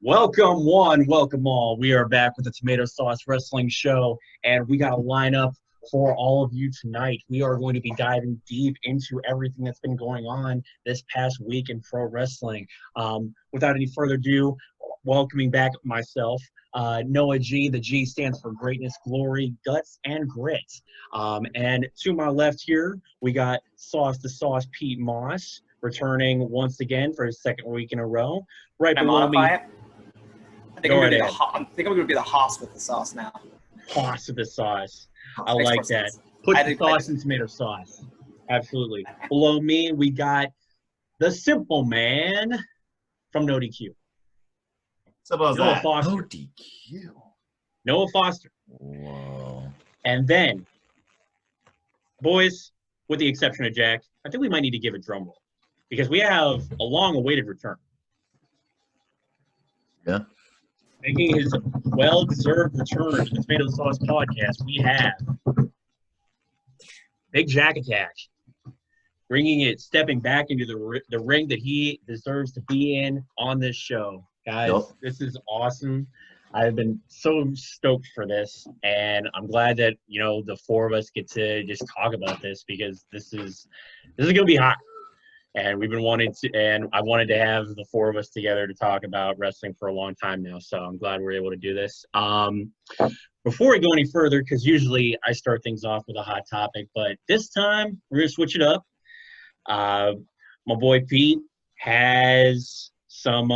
Welcome one, welcome all. We are back with the Tomato Sauce Wrestling Show, and we got a lineup for all of you tonight. We are going to be diving deep into everything that's been going on this past week in pro wrestling. Without any further ado, welcoming back myself, Noah G. The G stands for greatness, glory, guts, and grit. And to my left here, we got Sauce to Sauce Pete Moss, returning once again for his second week in a row. Right Can I below me. modify it? I think I'm going to be the Hoss with the sauce now. Hoss with the sauce. I Makes like more that. sense. Put the sauce in tomato sauce. Absolutely. Below me, we got the simple man from No DQ. Suppose Noah that. Foster. No DQ. Noah Foster. Whoa. And then, boys, with the exception of Jack, I think we might need to give a drum roll because we have a long-awaited return. Yeah. Making his well-deserved return to the Tomato Sauce Podcast, we have Big Jack Attack, bringing it, stepping back into the ring that he deserves to be in on this show. Guys, This is awesome. I've been so stoked for this, and I'm glad that, the four of us get to just talk about this because this is going to be hot. And we've been wanting to, and I wanted to have the four of us together to talk about wrestling for a long time now. So I'm glad we're able to do this. Before we go any further, because usually I start things off with a hot topic, but this time we're going to switch it up. My boy Pete has some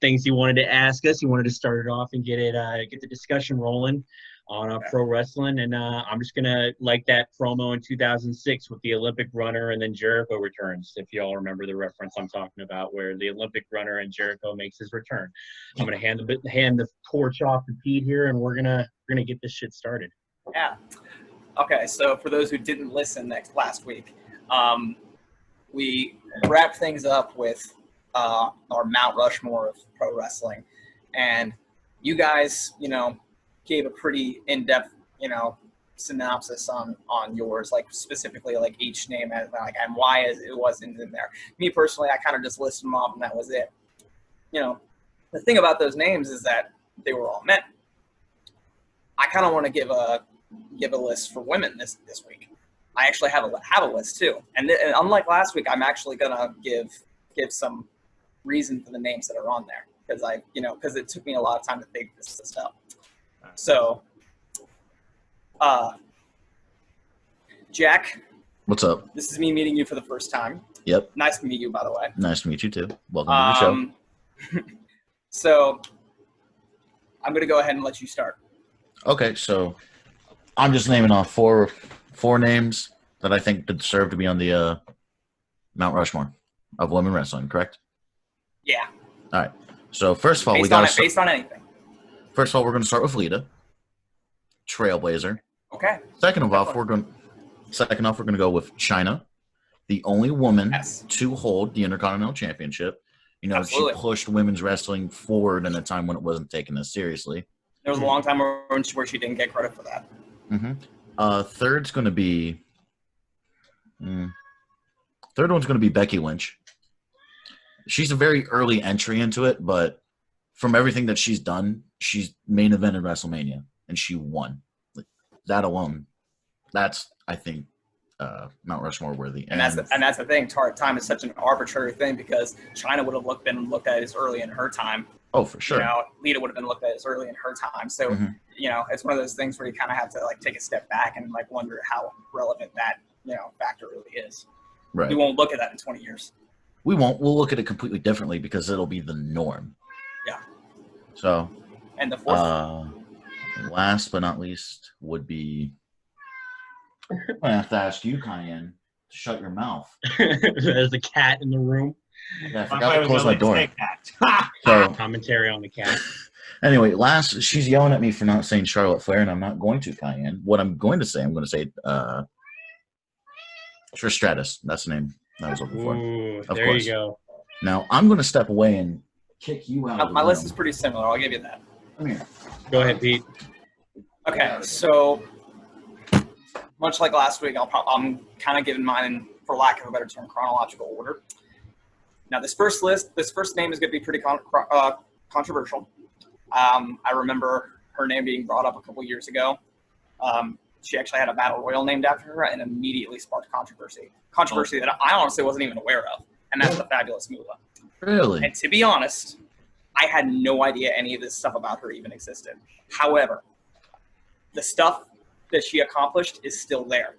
things he wanted to ask us. He wanted to start it off and get the discussion rolling on pro wrestling, and I'm just gonna like that promo in 2006 with the Olympic runner and then Jericho returns. If you all remember the reference I'm talking about, where the Olympic runner and Jericho makes his return. I'm gonna hand the torch off to Pete here, and we're gonna get this shit started. Yeah. Okay. So for those who didn't listen last week, we wrapped things up with our Mount Rushmore of pro wrestling, and you guys, gave a pretty in-depth, synopsis on yours, like specifically like each name and why it wasn't in there. Me personally, I kind of just listed them off and that was it. The thing about those names is that they were all men. I kind of want to give a list for women this week. I actually have a list too, and unlike last week, I'm actually gonna give some reason for the names that are on there because it took me a lot of time to think this up. So, Jack. What's up? This is me meeting you for the first time. Yep. Nice to meet you, by the way. Nice to meet you, too. Welcome to the show. So, I'm going to go ahead and let you start. Okay, so I'm just naming off four names that I think deserve to be on the Mount Rushmore of women wrestling, correct? Yeah. All right. So, first of all, based on anything. First of all, we're going to start with Lita, Trailblazer. Okay. Second off, we're going to go with Chyna, the only woman to hold the Intercontinental Championship. Absolutely. She pushed women's wrestling forward in a time when it wasn't taken as seriously. There was a long time where she didn't get credit for that. Mm-hmm. Third's going to be third one's going to be Becky Lynch. She's a very early entry into it, but from everything that she's done, she's main evented WrestleMania, and she won. That alone, that's, I think, Mount Rushmore worthy. And that's the thing. Time is such an arbitrary thing because Chyna would have been looked at as early in her time. Oh, for sure. Lita would have been looked at as early in her time. So, it's one of those things where you kind of have to take a step back and wonder how relevant that factor really is. Right. We won't look at that in 20 years. We won't. We'll look at it completely differently because it'll be the norm. Yeah. So. And the fourth. Last but not least would be. I have to ask you, Cayenne, to shut your mouth. There's a cat in the room. Yeah, I forgot to close my door. So commentary on the cat. Anyway, she's yelling at me for not saying Charlotte Flair, and I'm not going to, Cayenne. What I'm going to say Trish Stratus. That's the name I was looking for. Ooh, of there course. You go. Now, I'm going to step away and kick you out. My list is pretty similar. I'll give you that. Come here. Go ahead, Pete. Okay, so much like last week, I'm kind of giving mine in, for lack of a better term, chronological order. Now, this first name is going to be pretty controversial. I remember her name being brought up a couple years ago. She actually had a battle royal named after her and immediately sparked controversy. Controversy that I honestly wasn't even aware of, and that's the Fabulous Moolah. Really? And to be honest, I had no idea any of this stuff about her even existed. However, the stuff that she accomplished is still there,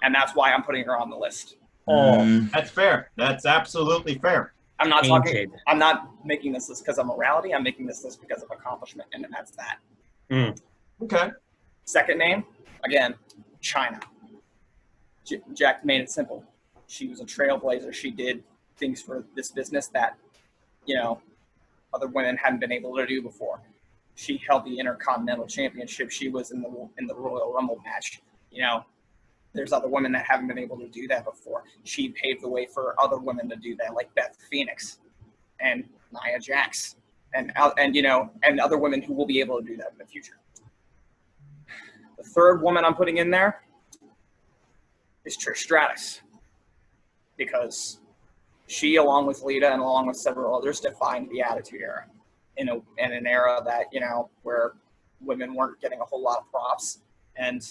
and that's why I'm putting her on the list. That's fair. That's absolutely fair. I'm not making this list because of morality. I'm making this list because of accomplishment, and that's that. Okay. Second name, again, China. Jack made it simple. She was a trailblazer. She did things for this business that, other women hadn't been able to do before. She held the Intercontinental Championship. She was in the Royal Rumble match. There's other women that haven't been able to do that before. She paved the way for other women to do that, like Beth Phoenix and Nia Jax, and other women who will be able to do that in the future. The third woman I'm putting in there is Trish Stratus, because she, along with Lita and along with several others, defined the Attitude Era in an era that, where women weren't getting a whole lot of props, and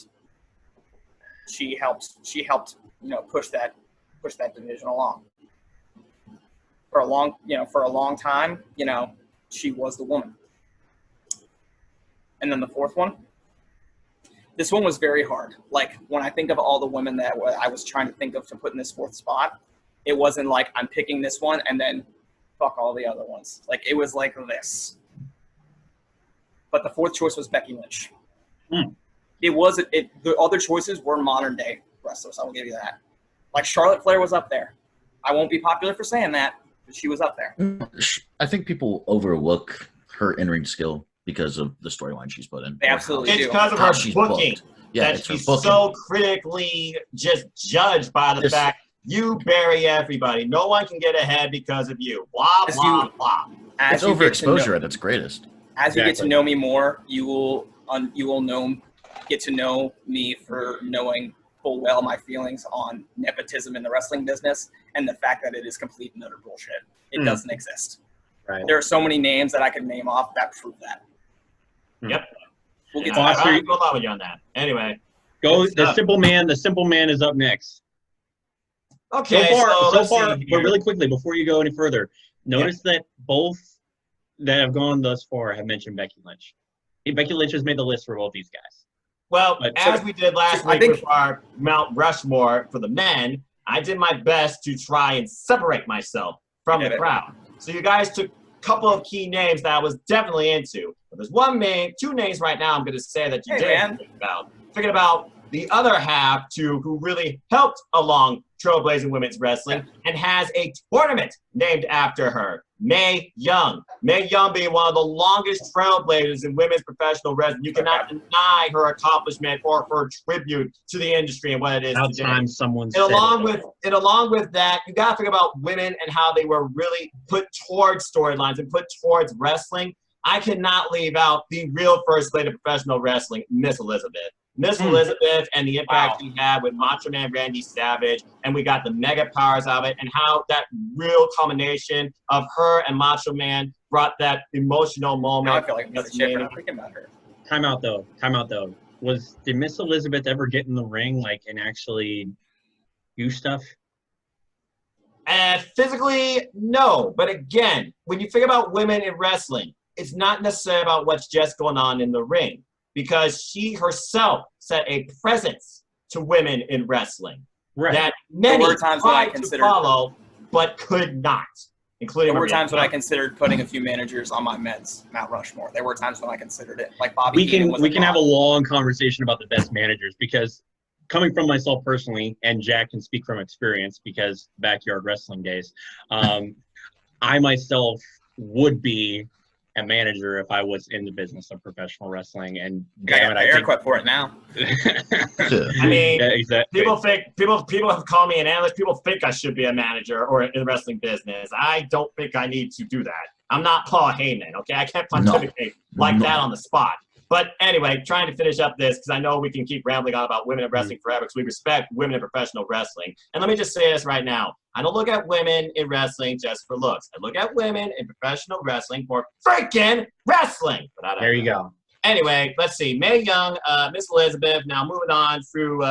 she helped push that division along. For a long time, she was the woman. And then the fourth one, this one was very hard. Like, when I think of all the women that I was trying to think of to put in this fourth spot, it wasn't like I'm picking this one and then fuck all the other ones. Like, it was like this. But the fourth choice was Becky Lynch. The other choices were modern day wrestlers. I will give you that. Like, Charlotte Flair was up there. I won't be popular for saying that, but she was up there. I think people overlook her in-ring skill because of the storyline she's put in. They absolutely do. It's because of her booking. Yeah, that she's so critically just judged by the fact you bury everybody. No one can get ahead because of you. Blah, blah, blah. It's overexposure at its greatest. As you get to know me more, you will get to know me for knowing full well my feelings on nepotism in the wrestling business and the fact that it is complete and utter bullshit. It doesn't exist. Right. There are so many names that I could name off that prove that. Yep. We'll get I'll go along with you on that. Anyway. The Simple Man. The Simple Man is up next. Okay. So far, but really quickly, before you go any further, notice that both that have gone thus far have mentioned Becky Lynch. Becky Lynch has made the list for both these guys. Well, as we did last week with our Mount Rushmore for the men, I did my best to try and separate myself from the crowd. So you guys took a couple of key names that I was definitely into. But there's two names right now I'm going to say that you didn't think about. Thinking about the other half who really helped along trailblazing women's wrestling and has a tournament named after her, Mae Young. Mae Young being one of the longest trailblazers in women's professional wrestling. You cannot deny her accomplishment or her tribute to the industry and what it is today. Time someone and along with that, you got to think about women and how they were really put towards storylines and put towards wrestling. I cannot leave out the real first lady of professional wrestling, Miss Elizabeth. Miss Elizabeth and the impact she had with Macho Man Randy Savage, and we got the mega powers of it, and how that real combination of her and Macho Man brought that emotional moment. Now I feel like Mr. Chip and I'm thinking about her. Time out though. Did Miss Elizabeth ever get in the ring and actually do stuff? Physically, no. But again, when you think about women in wrestling, it's not necessarily about what's just going on in the ring. Because she herself set a presence to women in wrestling that many tried to follow but could not, including there were times when I considered putting a few managers on my men's Mount Rushmore. There were times when I considered it, like Bobby. We can have a long conversation about the best managers, because coming from myself personally, and Jack can speak from experience because backyard wrestling days, I myself would be a manager if I was in the business of professional wrestling, and I air quit for it now. I mean, exactly. People have called me an analyst. People think I should be a manager or in the wrestling business. I don't think I need to do that. I'm not Paul Heyman, okay? I can't pontificate that on the spot. But anyway, trying to finish up this because I know we can keep rambling on about women in wrestling forever because we respect women in professional wrestling. And let me just say this right now. I don't look at women in wrestling just for looks. I look at women in professional wrestling for freaking wrestling. There you go. Anyway, let's see. Mae Young, Miss Elizabeth. Now moving on through,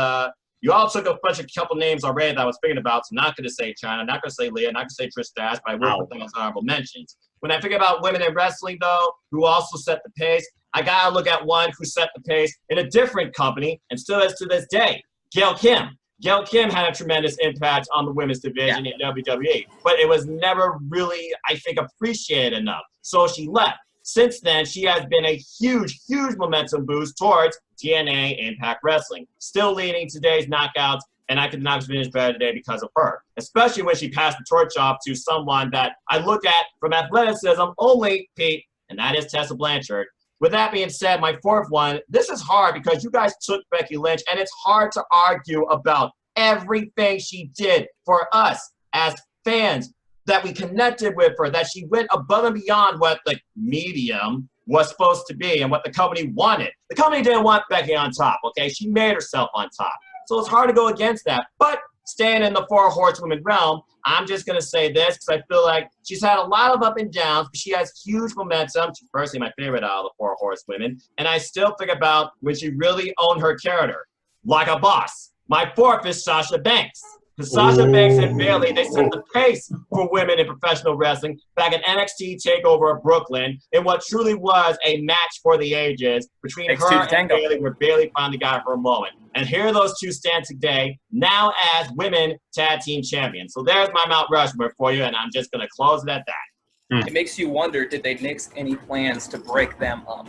you all took a couple names already that I was thinking about. So I'm not going to say China, not going to say Leah, not going to say Trish Stratus, but I will put them as honorable mentions. When I think about women in wrestling, though, who also set the pace, I got to look at one who set the pace in a different company and still is to this day, Gail Kim. Gail Kim had a tremendous impact on the women's division in WWE, but it was never really, I think, appreciated enough. So she left. Since then, she has been a huge, huge momentum boost towards TNA Impact Wrestling, still leading today's knockouts, and I could not finish better today because of her, especially when she passed the torch off to someone that I look at from athleticism only, Pete, and that is Tessa Blanchard. With that being said, my fourth one, this is hard because you guys took Becky Lynch, and it's hard to argue about everything she did for us as fans, that we connected with her, that she went above and beyond what the medium was supposed to be and what the company wanted. The company didn't want Becky on top, okay? She made herself on top. So it's hard to go against that. But staying in the four horsewomen realm, I'm just going to say this because I feel like she's had a lot of up and downs, but she has huge momentum. She's personally my favorite out of the four horsewomen. And I still think about when she really owned her character, like a boss. My fourth is Sasha Banks. Because Sasha Banks and Bayley, they set the pace for women in professional wrestling back at NXT TakeOver of Brooklyn in what truly was a match for the ages between her and Bayley, where Bayley finally got her moment. And here those two stand today, now as women tag team champions. So there's my Mount Rushmore for you, and I'm just going to close it at that. It makes you wonder, did they nix any plans to break them up?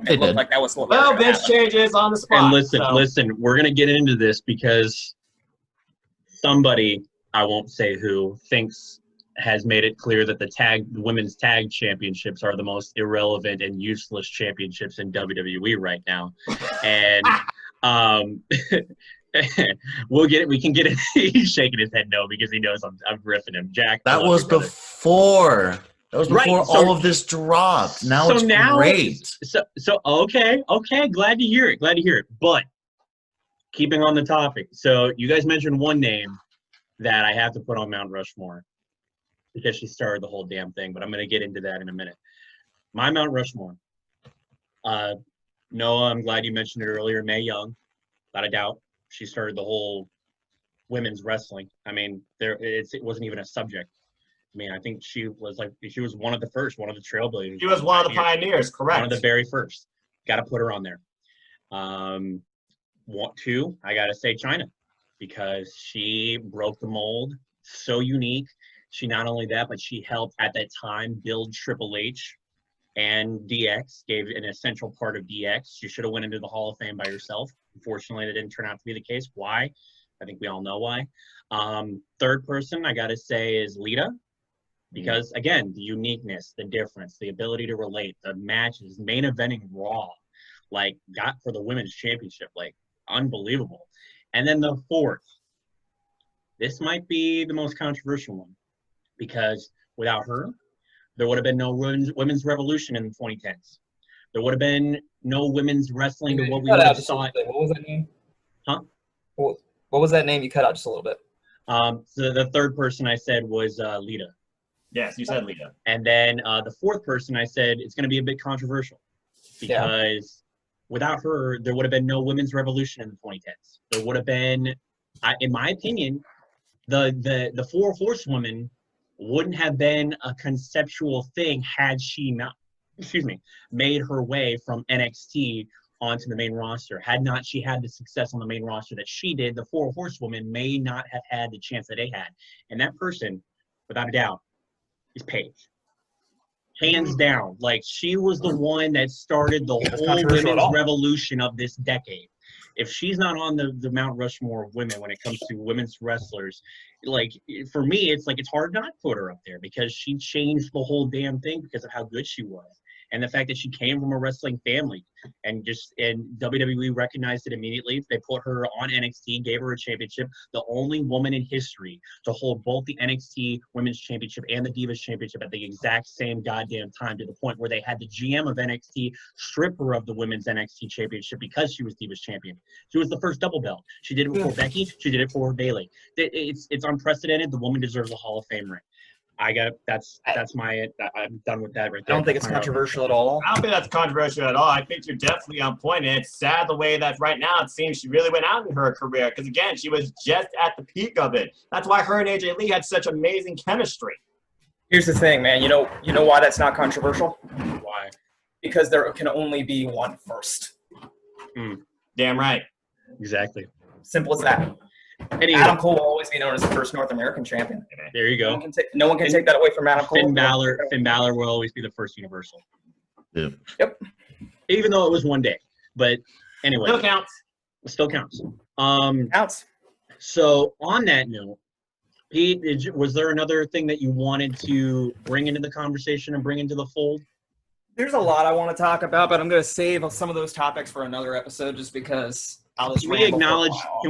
It looked like that was what well, Vince changes on the spot. And listen, we're going to get into this because somebody, I won't say who, has made it clear that the women's tag championships are the most irrelevant and useless championships in WWE right now. And we can get it. He's shaking his head no because he knows I'm riffing him. Jack, that was before all of this dropped. Now it's great. So okay, glad to hear it. But keeping on the topic, so you guys mentioned one name that I have to put on Mount Rushmore because she started the whole damn thing, but I'm going to get into that in a minute. My Mount Rushmore. Noah, I'm glad you mentioned it earlier. Mae Young, without a doubt, she started the whole women's wrestling. I mean, it wasn't even a subject. I mean, I think she was one of the first, one of the trailblazers. She was one of the pioneers, correct? One of the very first. Got to put her on there. Two, I got to say China, because she broke the mold. So unique. She not only that, but she helped at that time build Triple H and DX, gave an essential part of DX. She should have went into the Hall of Fame by herself. Unfortunately, that didn't turn out to be the case. Why? I think we all know why. Third person I got to say is Lita, because again, the uniqueness, the difference, the ability to relate, the matches, main eventing Raw, like got for the women's championship, like unbelievable. And then the fourth, this might be the most controversial one, because without her, there would have been no women's revolution in the 2010s. There would have been no women's wrestling to what we would have saw. What was that name? Huh? What was that name you cut out just a little bit? So the third person I said was Lita. Yes, you said Lita. And then the fourth person I said it's going to be a bit controversial, because without her, there would have been no women's revolution in the 2010s. There would have been, in my opinion, the four horsewomen wouldn't have been a conceptual thing had she not, made her way from NXT onto the main roster. Had not she had the success on the main roster that she did, the four horsewomen may not have had the chance that they had. And that person, without a doubt, is Paige. Hands down. Like, she was the one that started the whole women's revolution of this decade. If she's not on the Mount Rushmore of women when it comes to women's wrestlers, like, for me, it's hard not to put her up there, because she changed the whole damn thing because of how good she was. and the fact that she came from a wrestling family, and WWE recognized it immediately. They put her on NXT, gave her a championship, the only woman in history to hold both the NXT Women's Championship and the Divas Championship at the exact same goddamn time, to the point where they had the GM of NXT strip her of the Women's NXT Championship because she was Divas Champion. She was the first double belt. She did it before Becky. She did it for Bayley. It's unprecedented. The woman deserves a Hall of Fame ring. I'm done with that right there. I don't think it's controversial at all. I don't think that's controversial at all. I think you're definitely on point. And it's sad the way that right now it seems she really went out in her career. Because, again, she was just at the peak of it. That's why her and AJ Lee had such amazing chemistry. Here's the thing, man. You know why that's not controversial? Why? Because there can only be one first. Damn right. Exactly. Simple as that. Anyway, Adam Cole will always be known as the first North American champion. there you go. No one can take that away from Adam Cole. Finn Balor will always be the first Universal. Yeah. Yep. Even though it was one day. But anyway. Still counts. Still counts. Counts. So on that note, Pete, was there another thing that you wanted to bring into the conversation and bring into the fold? There's a lot I want to talk about, but I'm going to save some of those topics for another episode just because I'll just Can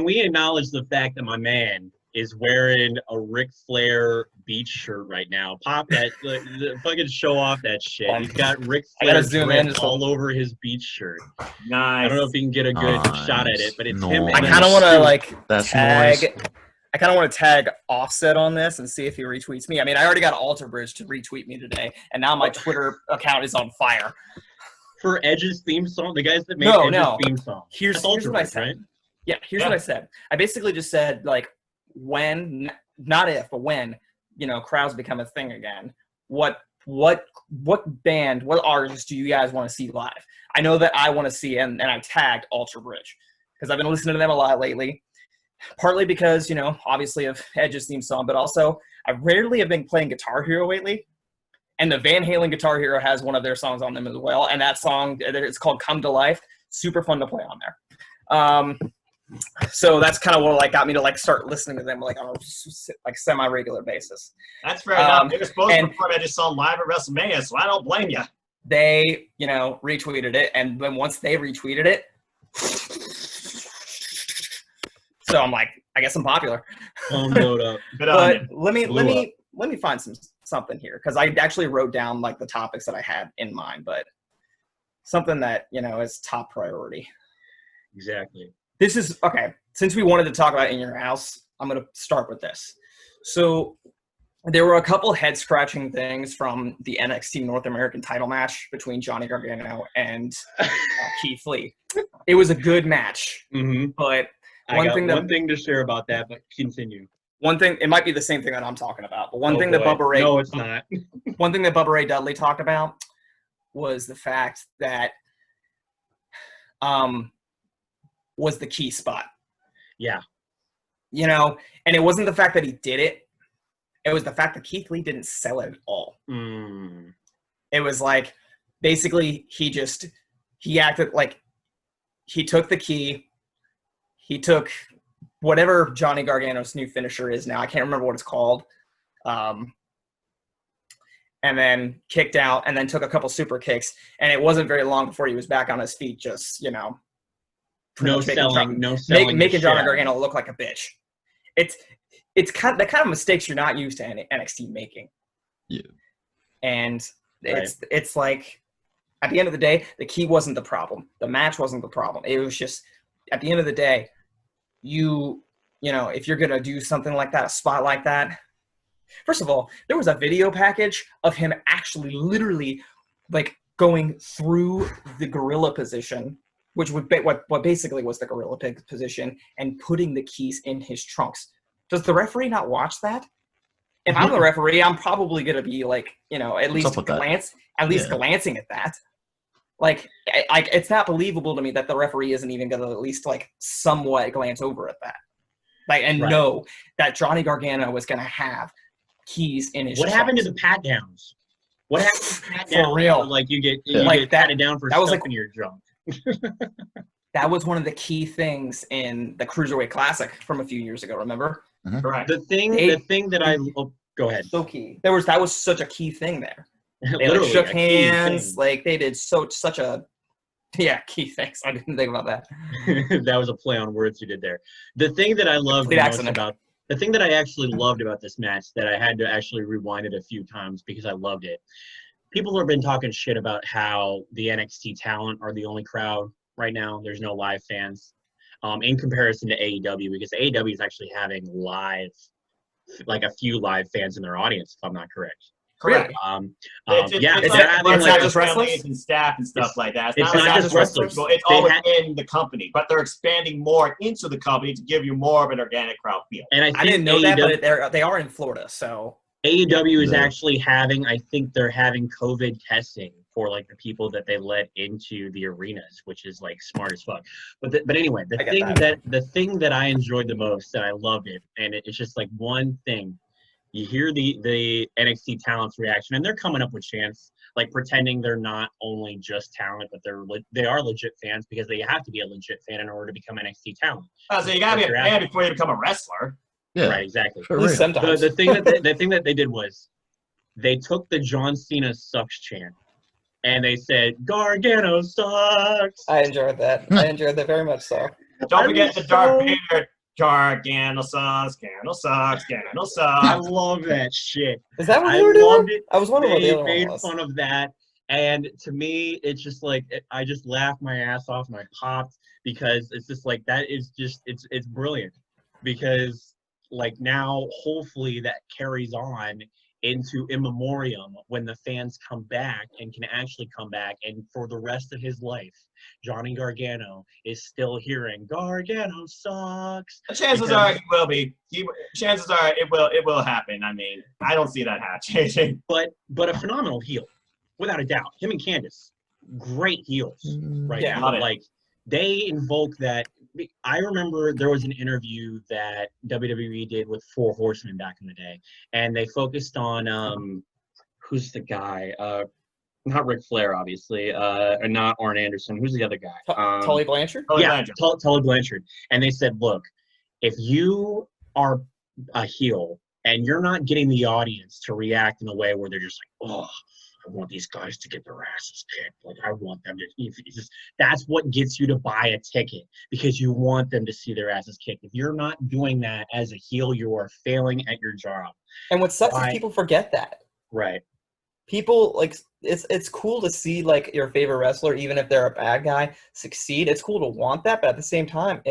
we acknowledge the fact that my man is wearing a Ric Flair beach shirt right now? Pop that, fucking show off that shit. He's got Ric Flair drip all over his beach shirt. Nice. I don't know if you can get a good shot at it, but it's him. I kind of want to tag. Noise. I kind of want to tag Offset on this and see if he retweets me. I mean, I already got Alter Bridge to retweet me today, and now my Twitter account is on fire. For Edge's theme song, the guys that made Edge's theme song. Here's what I said. Right? Yeah, here's what I said. I basically just said, like, when, not if, but when, crowds become a thing again, what band, what artist do you guys want to see live? I know that I want to see, and I tagged Alter Bridge because I've been listening to them a lot lately. Partly because, obviously of Edge's theme song, but also I rarely have been playing Guitar Hero lately. And the Van Halen Guitar Hero has one of their songs on them as well. And that song, it's called Come to Life. Super fun to play on there. So that's kind of what got me to start listening to them on a semi-regular basis. That's fair enough. They were supposed to record Edge's song live at WrestleMania, so I don't blame you. They, retweeted it. And then once they retweeted it, so I'm like, I guess I'm popular. Up. But let me find something here because I actually wrote down the topics that I had in mind, but something that is top priority. Exactly. This is okay. Since we wanted to talk about In Your House, I'm going to start with this. So there were a couple head scratching things from the NXT North American title match between Johnny Gargano and Keith Lee. It was a good match, but one thing to share about that, but continue. One thing, it might be the same thing that I'm talking about, but one thing that Bubba Ray... No, it's not. One thing that Bubba Ray Dudley talked about was the fact that was the key spot. Yeah. And it wasn't the fact that he did it. It was the fact that Keith Lee didn't sell it at all. It was basically he acted like he took the key. He took whatever Johnny Gargano's new finisher is now. I can't remember what it's called. And then kicked out and then took a couple super kicks. And it wasn't very long before he was back on his feet, just, making Johnny Gargano look like a bitch. It's kind of mistakes you're not used to NXT making. Yeah. And it's like, at the end of the day, the key wasn't the problem. The match wasn't the problem. It was just, at the end of the day, if you're going to do something like that, a spot like that, first of all, there was a video package of him actually literally going through the gorilla position, which would be what basically was the gorilla pig position, and putting the keys in his trunks. Does the referee not watch that? If I'm the referee, I'm probably going to be at least glancing at that. It's not believable to me that the referee isn't even going to at least somewhat glance over at that. Know that Johnny Gargano was going to have keys in his trunks. What happened to the pat downs? What happened to the pat downs? For real. You get patted down for stuff in your junk. That was one of the key things in the Cruiserweight Classic from a few years ago, remember? Correct. The thing that I go ahead. So key. That was such a key thing there. They like Literally, shook a key hands. thing. Like they did such a key thanks. I didn't think about that. That was a play on words you did there. The thing that I loved the Complete most accident. about the thing that I actually loved about this match that I had to actually rewind it a few times because I loved it. People have been talking shit about how the NXT talent are the only crowd right now. There's no live fans in comparison to AEW because AEW is actually having like a few live fans in their audience, if I'm not correct. Really? Yeah, it's they're like having it's like not just wrestlers? families and staff and stuff like that. it's like not just wrestlers. people. It's They all ha- within the company, but they're expanding more into the company to give you more of an organic crowd feel. And I think I didn't know that, AEW but they are in Florida, so AEW is Yeah. actually I think they're having COVID testing for like the people that they let into the arenas, which is like smart as fuck. But anyway, I get the thing that I enjoyed the most, and I loved it, and it's just like one thing. You hear the NXT talent's reaction, and they're coming up with chants, like pretending they're not only just talent, but they are legit fans because they have to be a legit fan in order to become NXT talent. So you gotta be a fan before you become a wrestler. Yeah, Right, exactly. for at least real. sometimes. The thing that they did was they took the John Cena sucks chant and they said Gargano sucks. I enjoyed that. I enjoyed that very much so. Don't I forget was the Darth so- Vader. Gargano sucks, Gargano sucks, Gargano I sucks. love that shit. Is that what I they were doing? loved it. I was wondering what the They other one made was. fun of that, and to me, it's just like I just laughed my ass off and I popped because it's just like that is just it's brilliant because like now hopefully that carries on into in memoriam when the fans come back and can actually come back and for the rest of his life Johnny Gargano is still hearing Gargano sucks. Chances are he will be. Chances are it will happen. I mean, I don't see that changing. But a phenomenal heel, without a doubt. Him and Candice, great heels right Yeah. now. Love it. Like they invoke that. I remember there was an interview that WWE did with Four Horsemen back in the day, and they focused on who's the guy? Not Ric Flair, obviously, and not Arn Anderson. Who's the other guy? Tully Blanchard? Tully Yeah, Blanchard. Tully Blanchard. And they said, look, if you are a heel and you're not getting the audience to react in a way where they're just like, oh, I want these guys to get their asses kicked. Like, I want them to that's what gets you to buy a ticket because you want them to see their asses kicked. If you're not doing that as a heel, you are failing at your job. And what sucks is people forget that. Right. People like it's cool to see like your favorite wrestler, even if they're a bad guy, succeed. It's cool to want that, but at the same time,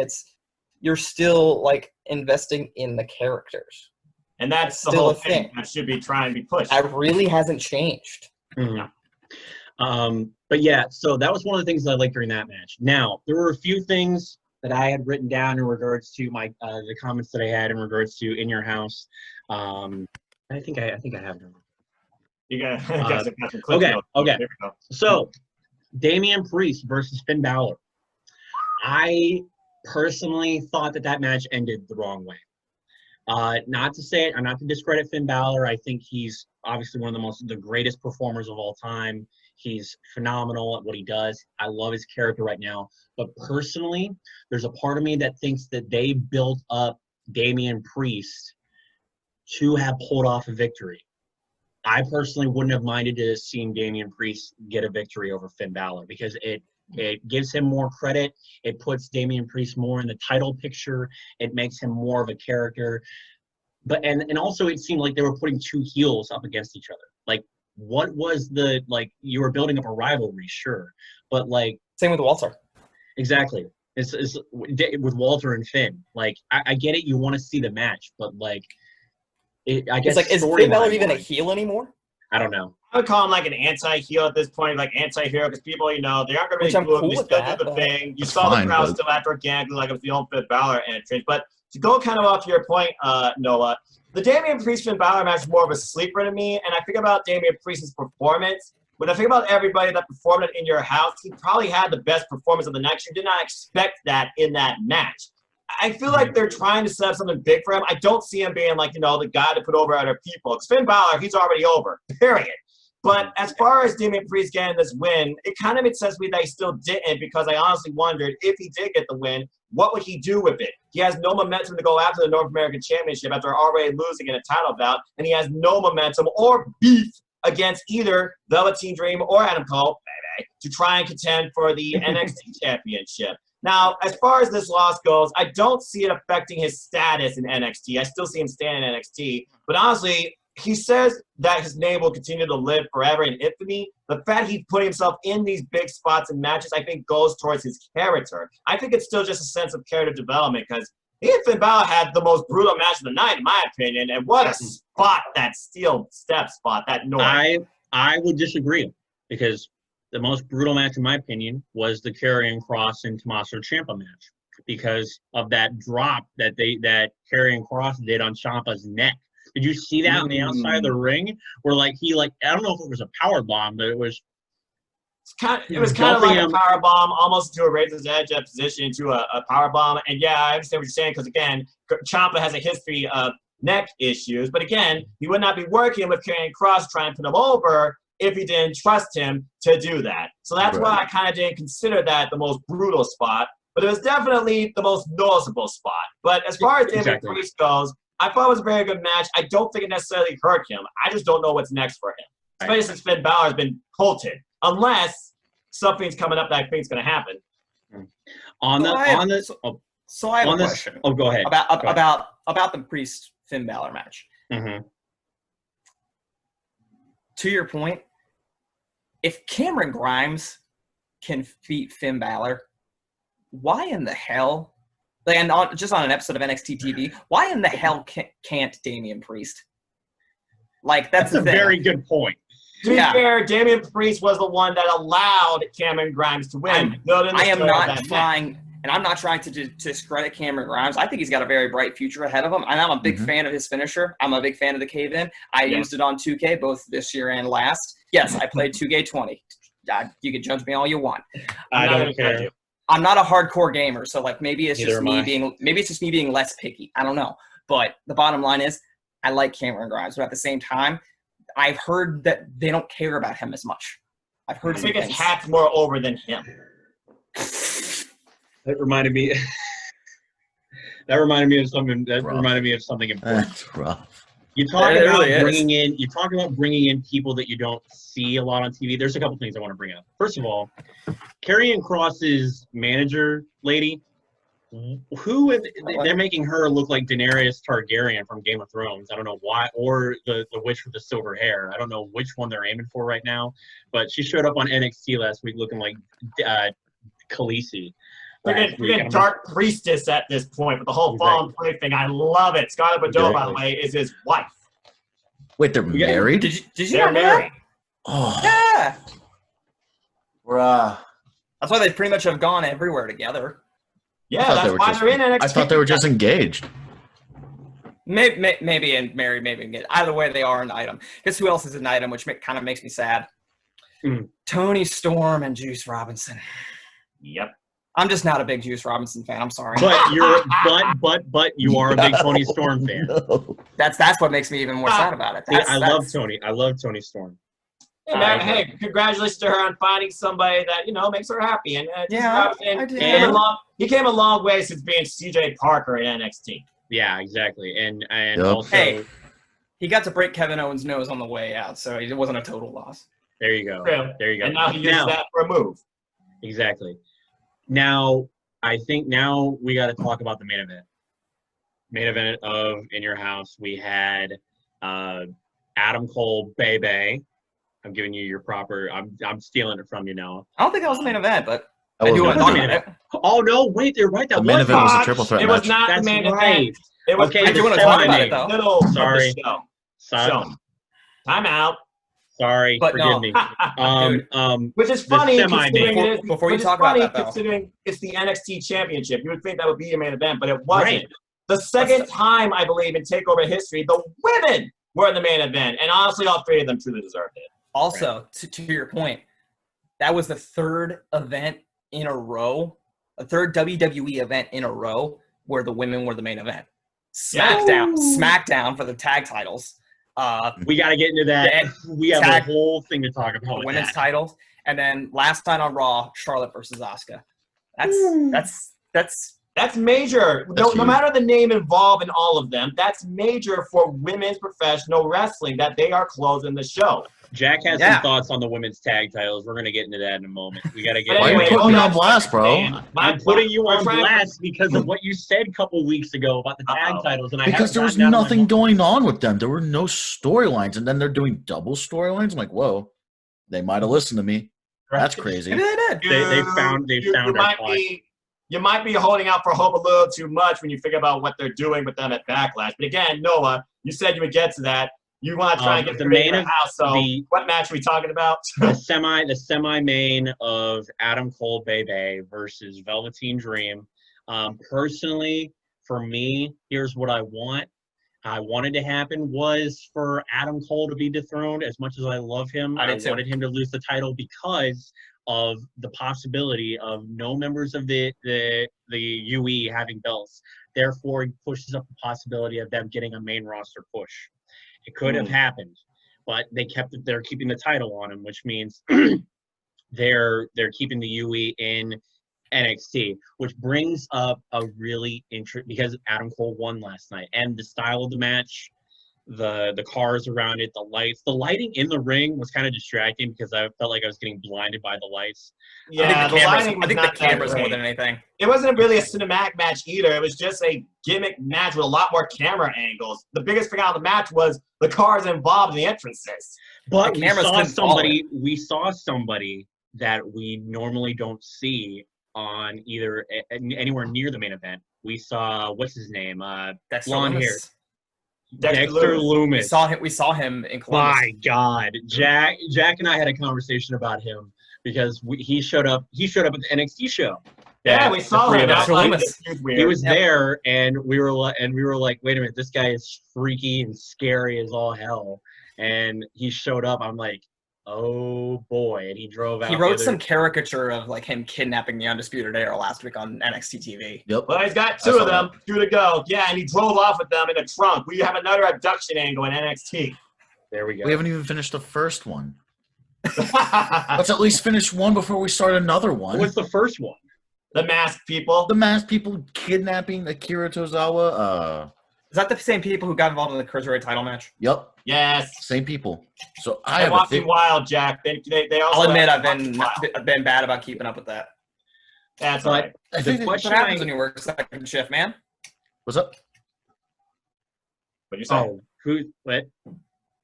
you're still like investing in the characters. And that's the Still whole a thing. that should be trying to be pushed. That really hasn't changed. Mm-hmm. But yeah, so that was one of the things I liked during that match. Now, there were a few things that I had written down in regards to my the comments that I had in regards to In Your House. I think I have them. You got some clip okay, notes. okay. Here we go. So, Damian Priest versus Finn Balor. I personally thought that match ended the wrong way. Not to say it, not to discredit Finn Balor. I think he's obviously one of the greatest performers of all time. He's phenomenal at what he does. I love his character right now. But personally, there's a part of me that thinks that they built up Damian Priest to have pulled off a victory. I personally wouldn't have minded to seeing Damian Priest get a victory over Finn Balor because it gives him more credit. It puts Damian Priest more in the title picture. It makes him more of a character. But and also it seemed like they were putting two heels up against each other. Like what was you were building up a rivalry, sure. But like Same with Walter. exactly. It's with Walter and Finn. Like I get it, you want to see the match, but like I guess It's like, is Finn Balor even a heel anymore? I don't know. I would call him like an anti-heel at this point, like anti-hero, because people, they aren't going to Which really I'm do it. cool They with still that, do the but- thing. You saw Fine, the crowd but- still act organically like it was the old Finn Balor entrance. But to go kind of off your point, Noah, the Damian Priest-Finn Balor match is more of a sleeper to me, and I think about Damian Priest's performance. When I think about everybody that performed it In Your House, he probably had the best performance of the night. You did not expect that in that match. I feel like they're trying to set up something big for him. I don't see him being like, the guy to put over other people. Because Finn Balor, he's already over, period. But as far as Damian Priest getting this win, it kind of made sense to me that he still didn't because I honestly wondered if he did get the win, what would he do with it? He has no momentum to go after the North American Championship after already losing in a title bout, and he has no momentum or beef against either Velveteen Dream or Adam Cole, baby, to try and contend for the NXT Championship. Now, as far as this loss goes, I don't see it affecting his status in NXT. I still see him staying in NXT. But honestly, he says that his name will continue to live forever in infamy. The fact he put himself in these big spots and matches, I think, goes towards his character. I think it's still just a sense of character development because he and Finn Balor had the most brutal match of the night, in my opinion. And what a spot, that steel step spot, that noise. I would disagree because the most brutal match, in my opinion, was the Karrion Kross and Tommaso Ciampa match because of that drop that Karrion Kross did on Ciampa's neck. Did you see that on the outside of the ring? Where I don't know if it was a power bomb, but it was. It was kind of like a power bomb, almost to a razor's edge position to a power bomb. And yeah, I understand what you're saying because again, Ciampa has a history of neck issues. But again, he would not be working with Karrion Kross trying to put him over if he didn't trust him to do that. So that's why I kind of didn't consider that the most brutal spot. But it was definitely the most noticeable spot. But as far as Damian Priest goes, I thought it was a very good match. I don't think it necessarily hurt him. I just don't know what's next for him. Especially since Finn Balor has been halted. Unless something's coming up that I think is going to happen. So I have a question. Oh, go ahead. About the Priest Finn Balor match. Mm-hmm. To your point, if Cameron Grimes can beat Finn Balor, why in the hell? Just on an episode of NXT TV, why in the hell can't Damian Priest? That's a very good point. To be fair, Damian Priest was the one that allowed Cameron Grimes to win. I'm not trying to discredit Cameron Grimes. I think he's got a very bright future ahead of him. And I'm a big fan of his finisher. I'm a big fan of the cave-in. I used it on 2K both this year and last. Yes, I played 2K20. You can judge me all you want. I don't care. I'm not a hardcore gamer, so maybe it's just me being less picky. I don't know. But the bottom line is I like Cameron Grimes, but at the same time, I've heard that they don't care about him as much. I've heard I think his hat's more over than him. That reminded me of something. That reminded me of something important. That's rough. You talk about bringing in people that you don't see a lot on TV. There's a couple things I want to bring up. First of all, Karrion Kross's manager lady, they're making her look like Daenerys Targaryen from Game of Thrones. I don't know why, or the witch with the silver hair. I don't know which one they're aiming for right now, but she showed up on NXT last week looking like Khaleesi. We're Dark Priestess at this point with the whole Fallen Play thing. I love it. Scarlett Bordeaux, by the way, is his wife. Wait, they're married? Did you They're married. Oh. Yeah. Bruh. That's why they pretty much have gone everywhere together. Yeah, that's why they're in NXT. I thought they were just engaged. Maybe and married, maybe engaged. Either way, they are an item. Guess who else is an item, which kind of makes me sad? Tony Storm and Juice Robinson. Yep. I'm just not a big Juice Robinson fan. I'm sorry. But you are a big Tony Storm fan. No. That's what makes me even more sad about it. I love Tony. I love Tony Storm. Hey, man, hey, congratulations to her on finding somebody that makes her happy. And he came a long way since being CJ Parker at NXT. Yeah, exactly. And also, hey, he got to break Kevin Owens' nose on the way out, so it wasn't a total loss. There you go. There you go. And now he uses that for a move. Exactly. Now, I think we got to talk about the main event. Main event of In Your House, we had Adam Cole, Bebe. I'm giving you your proper. I'm stealing it from you now. I don't think that was the main event, but I do want to talk about it. Oh no! Wait, they're right. The main event was a triple threat match. It was not the main event. It was okay. I do want to talk about it though. Sorry. Time out. Sorry, but forgive me. Which is funny before you talk about that, though. Considering it's the NXT Championship, you would think that would be your main event, but it wasn't. Right. The second time, I believe, in TakeOver history, the women were in the main event, and honestly, all three of them truly deserved it. Also, to your point, that was the third event in a row, a third WWE event in a row where the women were the main event. SmackDown for the tag titles. We got to get into that. We have a whole thing to talk about. The women's titles, and then last night on Raw, Charlotte versus Asuka. That's That's major. No matter the name involved in all of them, that's major for women's professional wrestling that they are closing the show. Jack has some thoughts on the women's tag titles. We're going to get into that in a moment. We got to get. Why are you putting me on blast, bro? I'm putting you on blast because of what you said a couple weeks ago about the tag titles, and because there was nothing going on with them. There were no storylines, and then they're doing double storylines. I'm like, whoa, they might have listened to me. That's crazy. Maybe they did. They found our plot. You might be holding out for hope a little too much when you think about what they're doing with them at Backlash. But again, Noah, you said you would get to that. You want to try and get the main of house. So what match are we talking about? the semi-main of Adam Cole Bebe versus Velveteen Dream. Personally, for me, here's what I want. I wanted to happen was for Adam Cole to be dethroned. As much as I love him, I wanted him to lose the title because of the possibility of no members of the UE having belts. Therefore, it pushes up the possibility of them getting a main roster push. It could have happened, but they're keeping the title on him, which means they're keeping the UE in NXT, which brings up a really interesting, because Adam Cole won last night, and the style of the match, the cars around it, the lights, the lighting in the ring was kind of distracting because I felt like I was getting blinded by the lights. Yeah, I think the cameras more than anything. It wasn't really a cinematic match either. It was just a gimmick match with a lot more camera angles. The biggest thing out of the match was the cars involved in the entrances. But we saw somebody that we normally don't see on either anywhere near the main event. We saw, what's his name? Blonde hair. Dexter Loomis. We saw him in Columbus. My God, Jack and I had a conversation about him because he showed up. He showed up at the NXT show. Yeah, we saw him. He was there, and we were like, wait a minute, this guy is freaky and scary as all hell. And he showed up. I'm like, oh boy, and he drove out. He wrote some caricature of like him kidnapping the Undisputed Era last week on NXT TV. Yep. Well, he's got two of them, 2 to go. Yeah, and he drove off with them in a trunk. We have another abduction angle in NXT. There we go. We haven't even finished the first one. Let's at least finish one before we start another one. What's the first one? The masked people. The masked people kidnapping Akira Tozawa. Is that the same people who got involved in the Cruiserweight title match? Yep. Yes. Same people. So I'm watching Wild, Jack. They also. I'll admit I've been bad about keeping up with that. That's right. The question what happens when you work second shift, man? What's up? What you saying? Oh, who? What?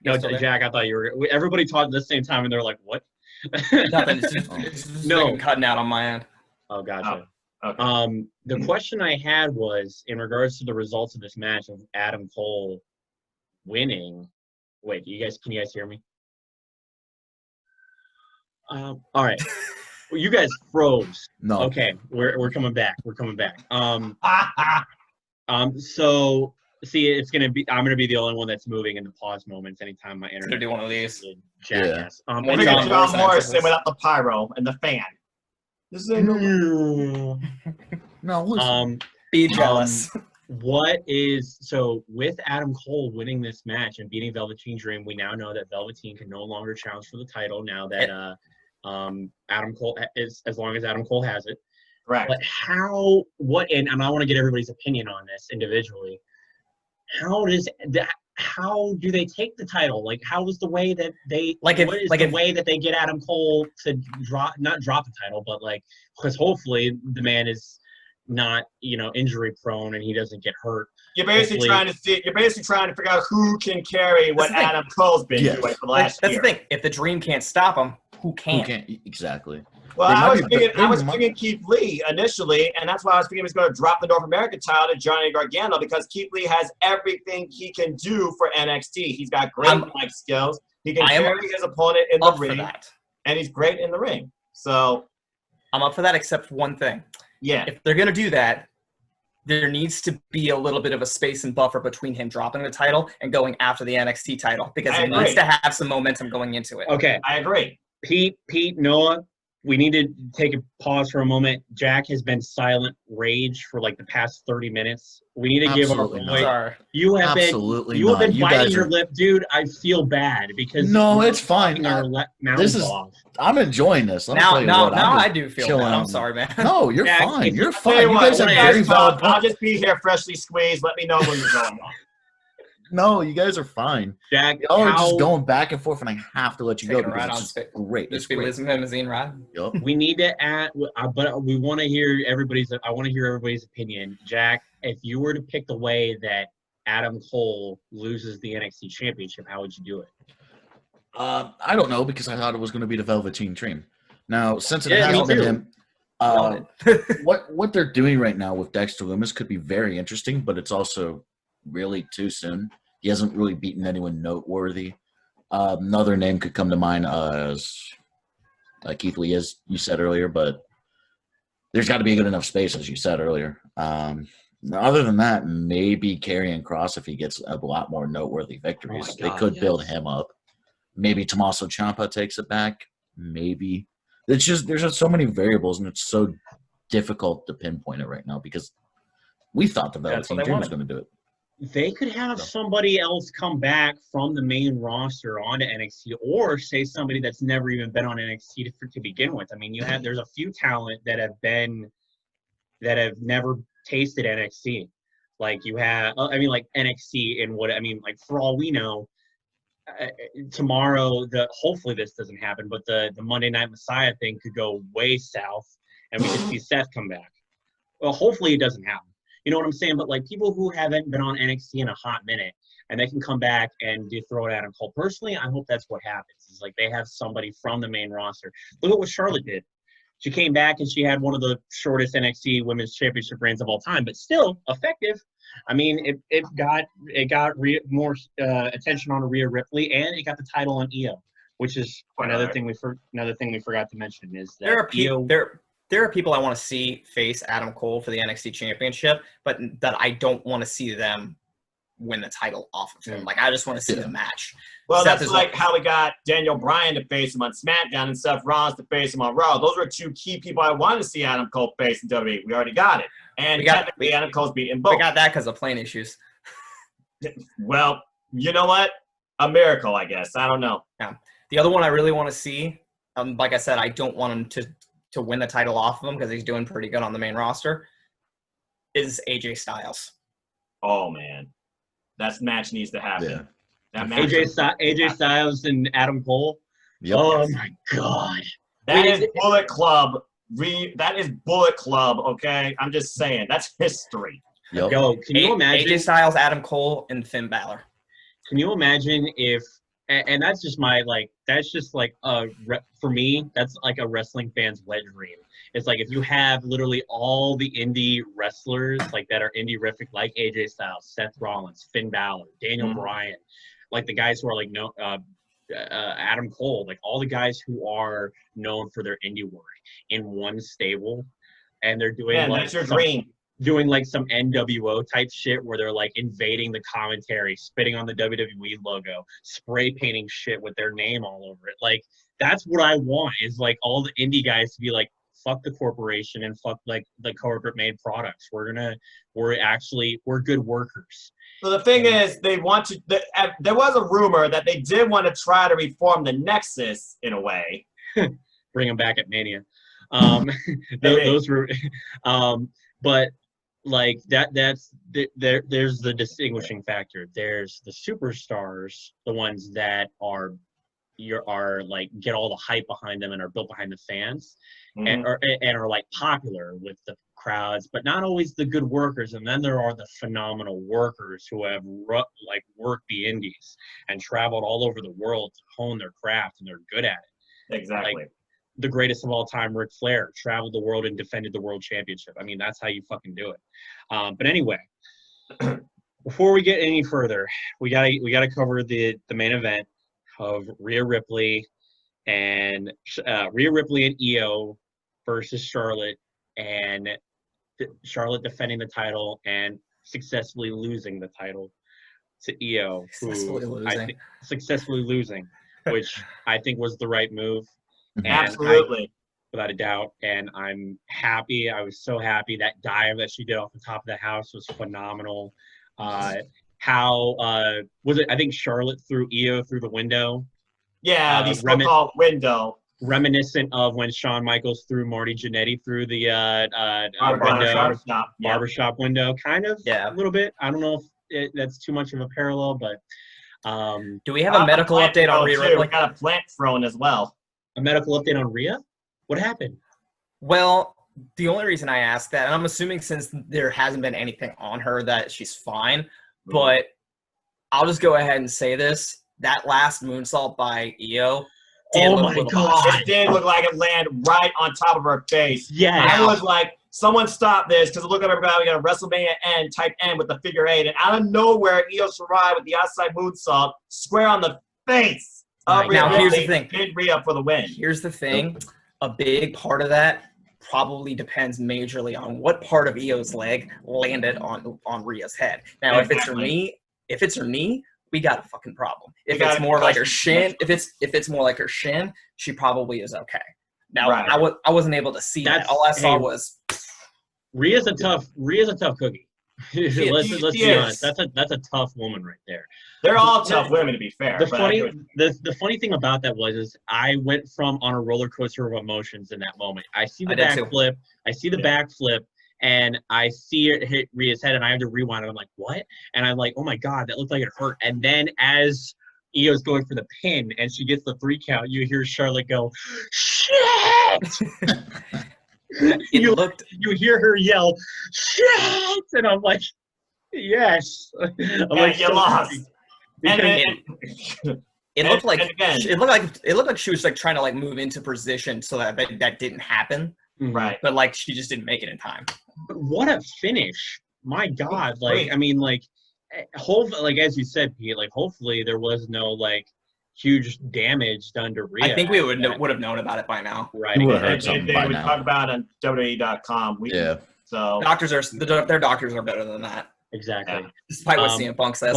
No, Jack. I thought you were. Everybody talked at the same time, and they're like, "What?" Nothing. It's just no cutting out on my end. Oh, gotcha. Oh, okay. The question I had was in regards to the results of this match of Adam Cole winning. Wait, can you guys hear me? All right. Well, you guys froze. No. Okay, we're coming back. We're coming back. So see, I'm gonna be the only one that's moving in the pause moments anytime my internet. Gonna do one of these. Jackass. We're gonna do John Morrison without the pyro and the fan. This ain't no, listen. Be jealous. So with Adam Cole winning this match and beating Velveteen Dream, we now know that Velveteen can no longer challenge for the title now that Adam Cole is, as long as Adam Cole has it. Correct. But and I want to get everybody's opinion on this individually. How do they take the title? Like, how is the way that they way that they get Adam Cole to not drop the title, but like, because hopefully the man is not, injury prone and he doesn't get hurt. You're basically trying to figure out who can carry what Adam Cole's been doing for the last year. That's the thing. If the Dream can't stop him, who can? Who can't? Exactly. Well, I was thinking Keith Lee initially, and that's why I was thinking he was going to drop the North American title to Johnny Gargano because Keith Lee has everything he can do for NXT. He's got great mic skills. He can carry his opponent in the ring, and he's great in the ring. So I'm up for that, except one thing. Yeah. If they're going to do that, there needs to be a little bit of a space and buffer between him dropping the title and going after the NXT title because he needs to have some momentum going into it. Okay. I agree. Pete, Noah, we need to take a pause for a moment. Jack has been silent rage for like the past 30 minutes. We need to Absolutely give our boy. Sorry. You have Absolutely been not. You biting guys your are- lip, dude. I feel bad because No, we're it's fine. talking our This mouths is off. I'm enjoying this. Let me tell you Now what. I'm just I do feel chilling bad. I'm out. sorry, man. No, you're Jack, fine. if you- You're Tell fine. You what, guys have when very guys valid talk, I'll points. just be here freshly squeezed. Let me know when you're going on. No, you guys are fine. Jack, Y'all are just how going back and forth, and I have to let you go Taking a because ride it's on just stick. great. It's Just be great. limousine ride. Yup. we need to add, but we want to hear everybody's. I want to hear everybody's opinion. Jack, if you were to pick the way that Adam Cole loses the NXT Championship, how would you do it? I don't know because I thought it was going to be the Velveteen Dream. Now, since it Yeah, me hasn't been too. him, what they're doing right now with Dexter Lumis could be very interesting, but it's also really too soon. He hasn't really beaten anyone noteworthy. Another name could come to mind as Keith Lee, as you said earlier, but there's got to be a good enough space, as you said earlier. Other than that, maybe Karrion Kross, if he gets a lot more noteworthy victories, Oh my they God, could build yes. him up. Maybe Tommaso Ciampa takes it back. Maybe. There's just so many variables, and it's so difficult to pinpoint it right now because we thought the That's what Velveteen they Dream was wanted. going to do it. They could have So. somebody else come back from the main roster onto NXT, or say somebody that's never even been on NXT to begin with. I mean, there's a few talent that have never tasted NXT. Like you have, I mean, like NXT and like for all we know, tomorrow, hopefully this doesn't happen, but the Monday Night Messiah thing could go way south, and we could see Seth come back. Well, hopefully it doesn't happen. You know what I'm saying? But like people who haven't been on NXT in a hot minute and they can come back and throw it at Adam Cole. Personally, I hope that's what happens. It's like they have somebody from the main roster. Look at what Charlotte did. She came back and she had one of the shortest NXT Women's Championship reigns of all time, but still effective. I mean, it got more attention on Rhea Ripley, and it got the title on Io, which is another thing we forgot to mention is that There are people I want to see face Adam Cole for the NXT Championship, but that I don't want to see them win the title off of him. Like, I just want to see the match. Well, Seth that's is like how we got Daniel Bryan to face him on SmackDown and Seth Rollins to face him on Raw. Those were two key people I wanted to see Adam Cole face in WWE. We already got it. And technically, Adam Cole's beating both. We got that because of plane issues. Well, you know what? A miracle, I guess. I don't know. Yeah. The other one I really want to see, like I said, I don't want him to win the title off of him because he's doing pretty good on the main roster, is AJ Styles. Oh, man. That match needs to happen. Yeah. That match AJ Styles and Adam Cole. Yep. Oh my God. That is Bullet Club. That is Bullet Club, okay? I'm just saying. That's history. Yep. Yo, can you imagine? AJ Styles, Adam Cole, and Finn Balor. Can you imagine if, and that's just for me, that's like a wrestling fan's wet dream. It's like if you have literally all the indie wrestlers like that are indie-rific, like AJ Styles, Seth Rollins, Finn Balor, Daniel Bryan, like the guys who are like Adam Cole, like all the guys who are known for their indie work in one stable, and they're doing that's your dream. Doing like some NWO type shit where they're like invading the commentary, spitting on the WWE logo, spray painting shit with their name all over it. Like that's what I want, is like all the indie guys to be like, fuck the corporation and fuck like the corporate made products. We're good workers. So the thing is, they want to. There was a rumor that they did want to try to reform the Nexus in a way. Bring them back at Mania. Those were, but like there's the distinguishing factor. There's the superstars, the ones that are like get all the hype behind them and are built behind the fans, and are like popular with the crowds, but not always the good workers. And then there are the phenomenal workers who have worked the indies and traveled all over the world to hone their craft, and they're good at it. Exactly. Like, the greatest of all time, Ric Flair, traveled the world and defended the world championship. I mean, that's how you fucking do it. But anyway, before we get any further, we gotta cover the main event of Rhea Ripley and Io versus Charlotte, and Charlotte defending the title and successfully losing the title to Io, successfully losing, which I think was the right move. And absolutely. without a doubt. And I'm happy. I was so happy. That dive that she did off the top of the house was phenomenal. How was it? I think Charlotte threw Io through the window. Yeah, the so-called window. Reminiscent of when Shawn Michaels threw Marty Jannetty through the barbershop window, kind of, a little bit. I don't know if that's too much of a parallel, but do we have a medical update on Rhea Ripley? We got a plant thrown as well. A medical update on Rhea? What happened? Well, the only reason I asked that, and I'm assuming since there hasn't been anything on her that she's fine, but I'll just go ahead and say this: that last moonsault by Io. Oh my God! It did look like it landed right on top of her face. Yeah. I was like, someone stop this, because look at everybody. We got a WrestleMania end, type N with the figure 8, and out of nowhere, Io Shirai with the outside moonsault, square on the face. Now, here's the thing. Pinned Rhea for the win. Here's the thing. A big part of that probably depends majorly on what part of Io's leg landed on Rhea's head. Now, if it's her knee, we got a fucking problem. If it's more like her shin, if it's more like her shin, she probably is okay. Now, I wasn't able to see that. All I saw was Rhea's a tough cookie. Let's be honest. That's a tough woman right there. They're all tough women, to be fair. The funny thing about that was I went from on a roller coaster of emotions in that moment. I see the backflip. I see the backflip. And I see it hit Rhea's head, and I have to rewind it. I'm like, what? And I'm like, oh, my God, that looked like it hurt. And then as Io's going for the pin and she gets the 3 count, you hear Charlotte go, shit! You hear her yell, shit! And I'm like, yes. I'm like, you lost. It looked like she was like trying to like move into position so that didn't happen. Right. But like she just didn't make it in time. But what a finish. My God. Like, I mean, like, hopefully, like, as you said, Pete, like, hopefully there was no, like, huge damage done to Rhea. I think we would have known about it by now. Right. We would have heard something by now. We now. talk about it on WWE.com. So their doctors are better than that. Exactly. Yeah. Despite what CM Punk says.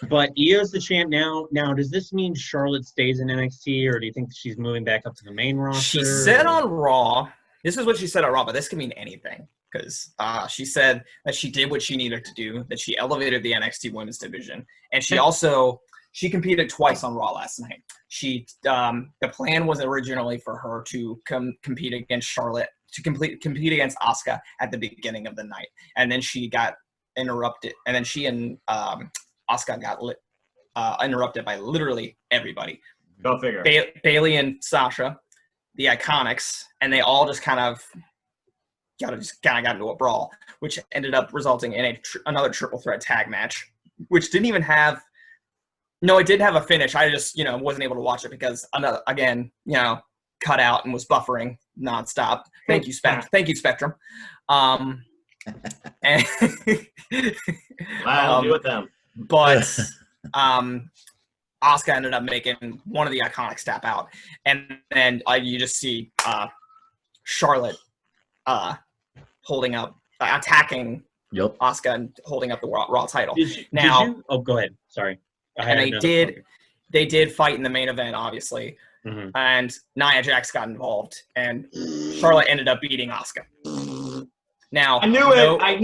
But Io's the champ now. Now, does this mean Charlotte stays in NXT, or do you think she's moving back up to the main roster? She said on Raw, this is what she said on Raw, but this could mean anything. Because she said that she did what she needed to do, that she elevated the NXT women's division. And she competed twice on Raw last night. The plan was originally for her to compete against Charlotte, to compete against Asuka at the beginning of the night. And then she got interrupted. And then she and Asuka got interrupted by literally everybody. Go figure. Bayley and Sasha, the Iconics, and they all just kind of got into a brawl, which ended up resulting in another triple threat tag match, which didn't even have. No, it did have a finish. I just wasn't able to watch it because cut out and was buffering nonstop. Thank you, Spectrum. And I'll do with them. But Asuka ended up making one of the Iconics tap out, and then you just see Charlotte attacking Asuka and holding up the Raw title. Go ahead. Sorry. And they did fight in the main event, obviously. Mm-hmm. And Nia Jax got involved, and Charlotte ended up beating Asuka. Now I knew it. I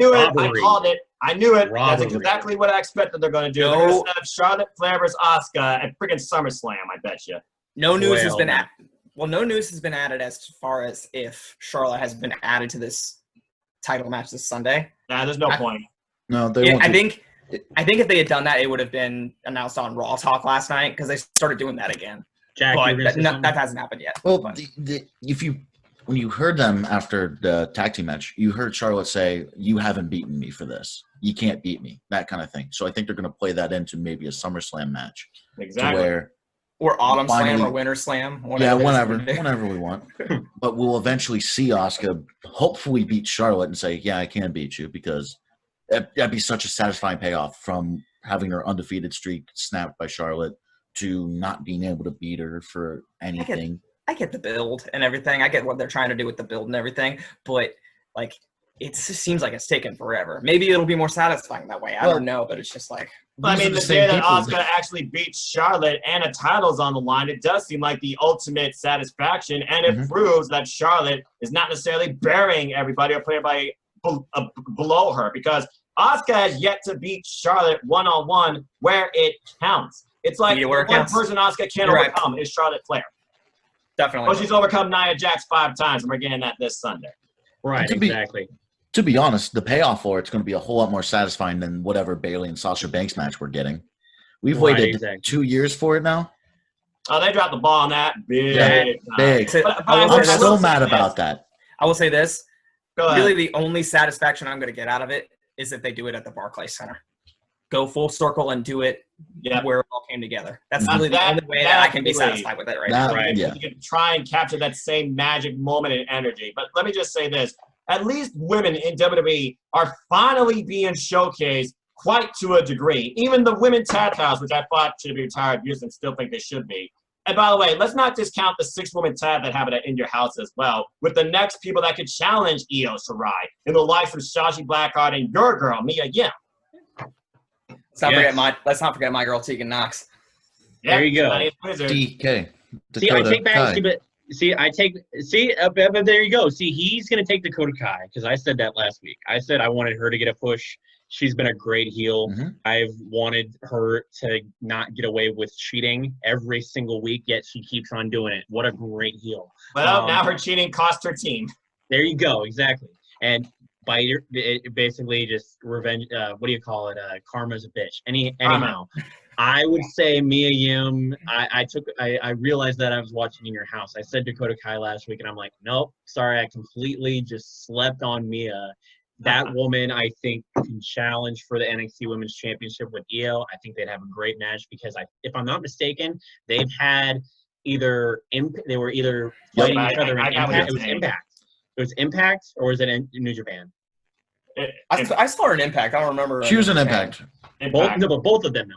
called it. I knew it. Robbery. That's exactly what I expected they're going to do. They're going to have Charlotte Flair versus Asuka at freaking SummerSlam. I bet you. No news has been added. Well, no news has been added as far as if Charlotte has been added to this title match this Sunday. Nah, there's no point. No, they won't. I think if they had done that, it would have been announced on Raw Talk last night because they started doing that again. Jack, but that hasn't happened yet. Well, when you heard them after the tag team match, you heard Charlotte say, "You haven't beaten me for this. You can't beat me." That kind of thing. So I think they're going to play that into maybe a SummerSlam match. Exactly. Or Autumn Slam or Winter Slam. Whenever we want. But we'll eventually see Asuka hopefully beat Charlotte and say, "Yeah, I can beat you," because that'd be such a satisfying payoff from having her undefeated streak snapped by Charlotte to not being able to beat her for anything. I get the build and everything. I get what they're trying to do with the build and everything. But, like, it just seems like it's taken forever. Maybe it'll be more satisfying that way. I don't know, but it's just like. I mean, the day that Asuka actually beats Charlotte and a title's on the line, it does seem like the ultimate satisfaction, and it proves that Charlotte is not necessarily burying everybody or putting everybody below her, because Asuka has yet to beat Charlotte one-on-one where it counts. It's like the one person Asuka can't overcome is Charlotte Flair. Definitely. Well, she's overcome Nia Jax 5 times, and we're getting that this Sunday. Right, exactly. To be honest, the payoff for it's going to be a whole lot more satisfying than whatever Bayley and Sasha Banks match we're getting. We've waited 2 years for it now. Oh, they dropped the ball on that. Big. I'm still mad about that. I will say this. Go ahead. Really, the only satisfaction I'm going to get out of it is if they do it at the Barclays Center. Go full circle and do it where it all came together. That's really the only way that I can be satisfied with it now. You can try and capture that same magic moment and energy. But let me just say this. At least women in WWE are finally being showcased quite to a degree. Even the women tag titles, which I thought should be retired years and still think they should be. And by the way, let's not discount the 6-woman tag that happened at In Your House as well, with the next people that could challenge Io Shirai in the likes of Shotzi Blackheart and your girl, Mia Yim. Let's not forget my girl, Tegan Knox. There you go. DK. See, I take back, but there you go. See, he's going to take Dakota Kai, because I said that last week. I said I wanted her to get a push. She's been a great heel. I've wanted her to not get away with cheating every single week, yet she keeps on doing it. What a great heel. Well, now her cheating cost her team. There you go. Exactly. And by basically just revenge, what do you call it? Karma's a bitch. Anyhow. I would say Mia Yim. I realized that I was watching In Your House. I said Dakota Kai last week, and I'm like, nope, sorry, I completely just slept on Mia. That woman, I think, can challenge for the NXT Women's Championship with Io. I think they'd have a great match because, if I'm not mistaken, they've had they were either fighting each other in Impact. It was Impact. It was Impact, or was it in New Japan? I saw her in Impact. I don't remember. She was in Impact. But both of them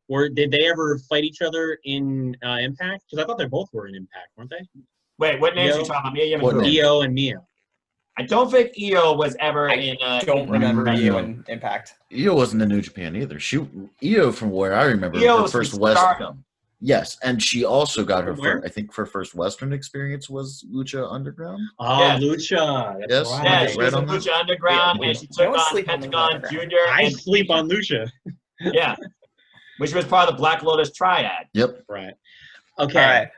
were. Did they ever fight each other in Impact? Because I thought they both were in Impact, weren't they? Wait, what names are you talking about? Mia Yim and Io and Mia. I don't think Io was ever in. Don't remember Io in Impact. Io wasn't in New Japan either. Io, from where I remember, her first Western. Yes, and she also got her her first Western experience was Lucha Underground. Oh, yeah. Lucha. That's right. Yeah, she was in Lucha Underground, and she took on Pentagon Jr. I sleep on Lucha. Yeah. Which was part of the Black Lotus Triad. Yep. Right. Okay. All right.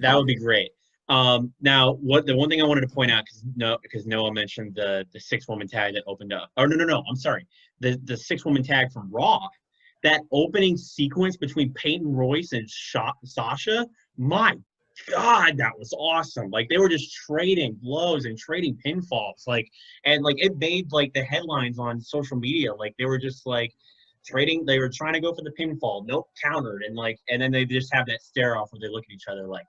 That would be great. Now, the one thing I wanted to point out, because Noah mentioned the 6-woman tag that opened up. Oh, no. I'm sorry. The 6-woman tag from Raw. That opening sequence between Peyton Royce and Sasha, my God, that was awesome. Like, they were just trading blows and trading pinfalls. It made, the headlines on social media. They were just, trading. They were trying to go for the pinfall. Nope, countered. And then they just have that stare off where they look at each other like,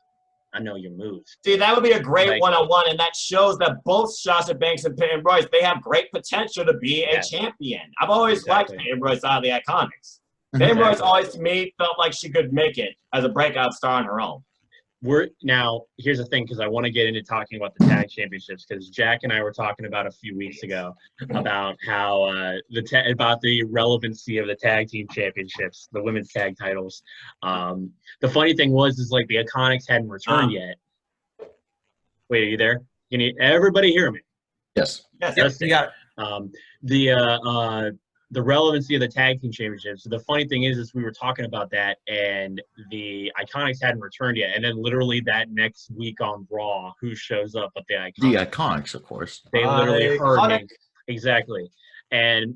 I know your moves. See, that would be a great one-on-one, and that shows that both Sasha Banks and Peyton Royce, they have great potential to be a champion. I've always liked Peyton Royce out of the Iconics. Peyton Royce always, to me, felt like she could make it as a breakout star on her own. Now, here's the thing, because I want to get into talking about the tag championships, because Jack and I were talking about a few weeks ago about how about the relevancy of the tag team championships, the women's tag titles. The funny thing was the Iconics hadn't returned yet. Wait, are you there? Can everybody hear me? Yes. Yes, you got it. The relevancy of the tag team championships. So the funny thing is we were talking about that, and the Iconics hadn't returned yet. And then literally that next week on Raw, who shows up but the Iconics? The Iconics, of course. They literally heard me. Exactly. And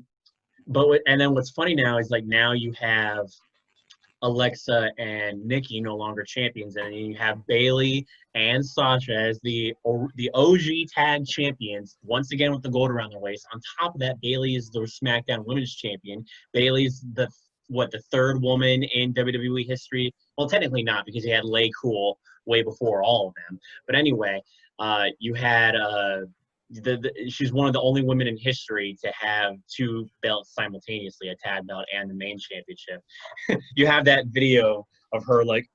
then what's funny now is now you have Alexa and Nikki no longer champions, and you have Bayley and Sasha as the OG tag champions once again with the gold around their waist. On top of that, Bayley is the SmackDown Women's Champion. Bayley's the third woman in WWE history. Well, technically not, because he had Lay Cool way before all of them. But anyway, you had she's one of the only women in history to have 2 belts simultaneously, a tag belt and the main championship. You have that video of her like,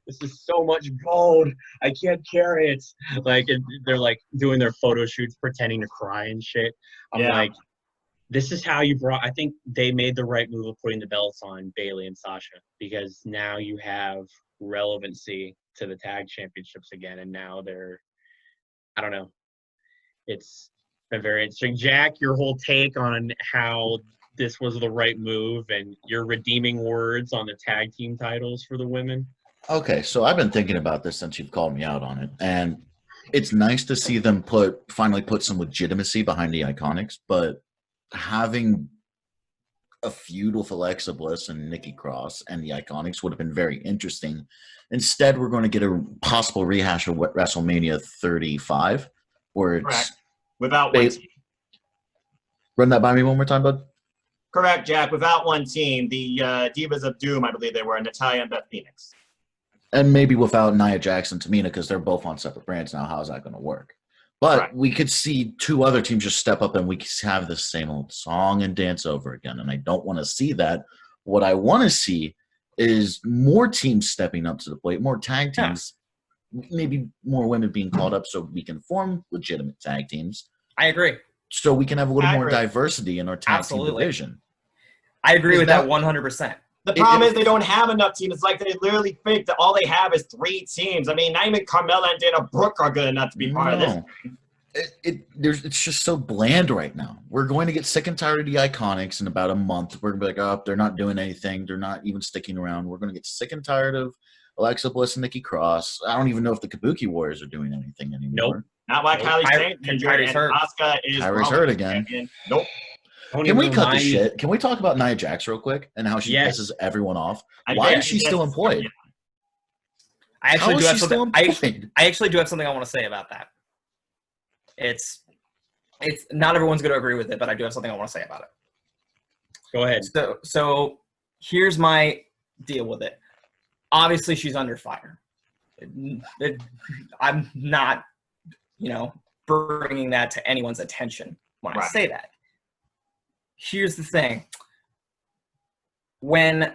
this is so much gold. I can't carry it. Like, and they're like doing their photo shoots, pretending to cry and shit. I'm like, this is how you brought. I think they made the right move of putting the belts on Bayley and Sasha, because now you have relevancy to the tag championships again, and now they're, I don't know. It's been very interesting. Jack, your whole take on how this was the right move and your redeeming words on the tag team titles for the women? Okay, so I've been thinking about this since you've called me out on it, and it's nice to see them finally put some legitimacy behind the Iconics, but having a feud with Alexa Bliss and Nikki Cross and the Iconics would have been very interesting. Instead, we're going to get a possible rehash of WrestleMania 35, where it's correct. Without one team. Run that by me one more time, bud. Correct, Jack. Without one team, the Divas of Doom, I believe they were, Natalya and Beth Phoenix. And maybe without Nia Jax and Tamina, because they're both on separate brands now. How's that going to work? But we could see two other teams just step up and we could have the same old song and dance over again. And I don't want to see that. What I want to see is more teams stepping up to the plate, more tag teams, maybe more women being called up so we can form legitimate tag teams. I agree. So we can have a little more diversity in our tag team division. I agree with that 100%. The problem is they don't have enough teams. It's like they literally think that all they have is 3 teams. I mean, not even Carmella and Dana Brooke are good enough to be part of this. It's just so bland right now. We're going to get sick and tired of the Iconics in about a month. We're going to be like, oh, they're not doing anything. They're not even sticking around. We're going to get sick and tired of Alexa Bliss and Nikki Cross. I don't even know if the Kabuki Warriors are doing anything anymore. Nope. Not like Kylie Saint and Asuka is Kyrie's hurt again. Nope. Can we cut the shit? Can we talk about Nia Jax real quick and how she pisses everyone off? Why is she still employed? I actually do have something. I actually do have something I want to say about that. It's not everyone's going to agree with it, but I do have something I want to say about it. Go ahead. So here's my deal with it. Obviously, she's under fire. I'm not, bringing that to anyone's attention when I say that. Here's the thing. When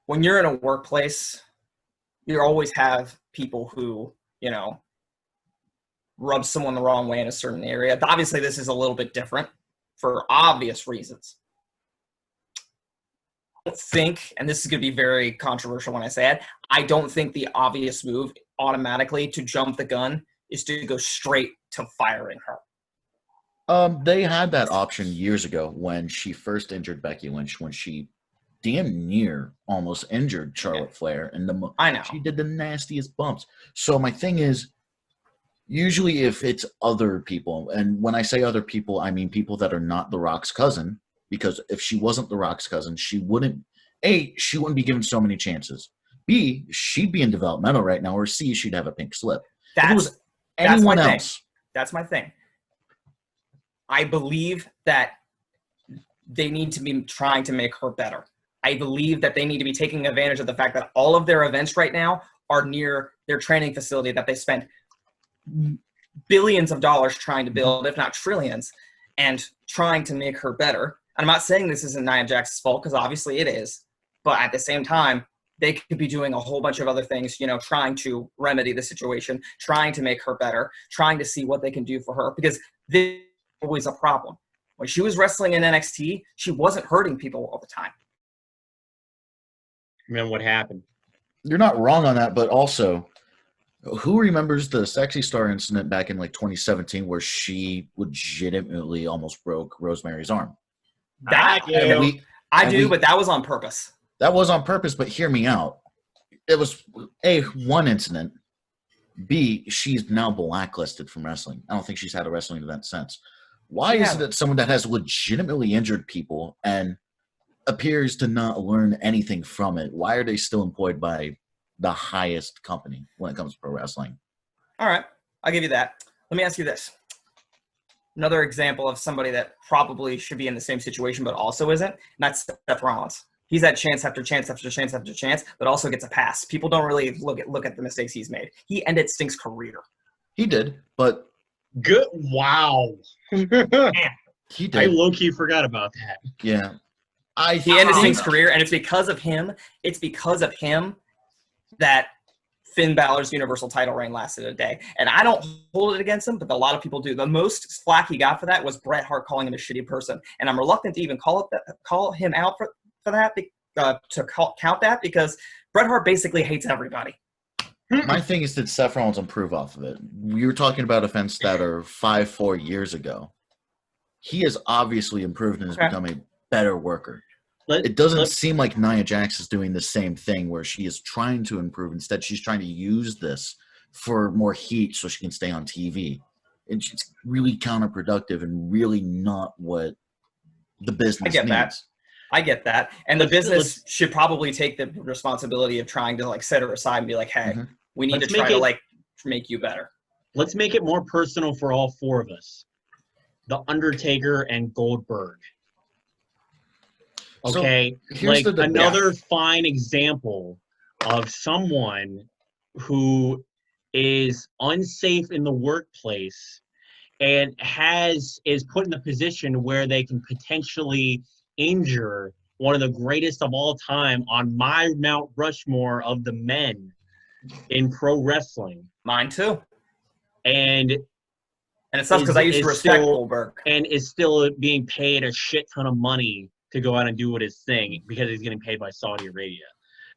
you're in a workplace, you always have people who, rub someone the wrong way in a certain area. Obviously, this is a little bit different for obvious reasons. I don't think, and this is going to be very controversial when I say it, I don't think the obvious move automatically to jump the gun is to go straight to firing her. They had that option years ago when she first injured Becky Lynch, when she damn near almost injured Charlotte Flair, and I know she did the nastiest bumps. So my thing is, usually if it's other people, and when I say other people, I mean people that are not The Rock's cousin, because if she wasn't The Rock's cousin, she wouldn't be given so many chances. B, she'd be in developmental right now, or C, she'd have a pink slip. If it was anyone else. That's my thing. I believe that they need to be trying to make her better. I believe that they need to be taking advantage of the fact that all of their events right now are near their training facility that they spent billions of dollars trying to build, if not trillions, and trying to make her better. And I'm not saying this isn't Nia Jax's fault, because obviously it is. But at the same time, they could be doing a whole bunch of other things, trying to remedy the situation, trying to make her better, trying to see what they can do for her, because this is always a problem. When she was wrestling in NXT, she wasn't hurting people all the time. And then what happened? You're not wrong on that, but also, who remembers the Sexy Star incident back in 2017 where she legitimately almost broke Rosemary's arm? I do, but that was on purpose. That was on purpose, but hear me out. It was A, one incident. B, she's now blacklisted from wrestling. I don't think she's had a wrestling event since. Why is it that someone that has legitimately injured people and appears to not learn anything from it, why are they still employed by the highest company when it comes to pro wrestling? All right, I'll give you that. Let me ask you this. Another example of somebody that probably should be in the same situation but also isn't, and that's Seth Rollins. He's had chance after chance after chance after chance, but also gets a pass. People don't really look at the mistakes he's made. He ended Sting's career. He did, but good. Wow. He did. I low-key forgot about that. Yeah. He ended Sting's career, and it's because of him. It's because of him that Finn Balor's Universal title reign lasted a day. And I don't hold it against him, but a lot of people do. The most flack he got for that was Bret Hart calling him a shitty person. And I'm reluctant to even call him out for that, count that, because Bret Hart basically hates everybody. My thing is, did Seth Rollins improve off of it? You were talking about events that are 5-4 years ago. He has obviously improved and has become a better worker. It doesn't seem like Nia Jax is doing the same thing where she is trying to improve. Instead, she's trying to use this for more heat so she can stay on TV. And it's really counterproductive and really not what the business needs. I get that. And the business should probably take the responsibility of trying to like set her aside and be like, hey, we need to try to like make you better. Let's make it more personal for all four of us. The Undertaker and Goldberg. Okay, so like another fine example of someone who is unsafe in the workplace and is put in a position where they can potentially injure one of the greatest of all time on my Mount Rushmore of the men in pro wrestling. Mine too. And it's tough because I used to respect Goldberg. And is still being paid a shit ton of money to go out and do what his thing because he's getting paid by Saudi Arabia.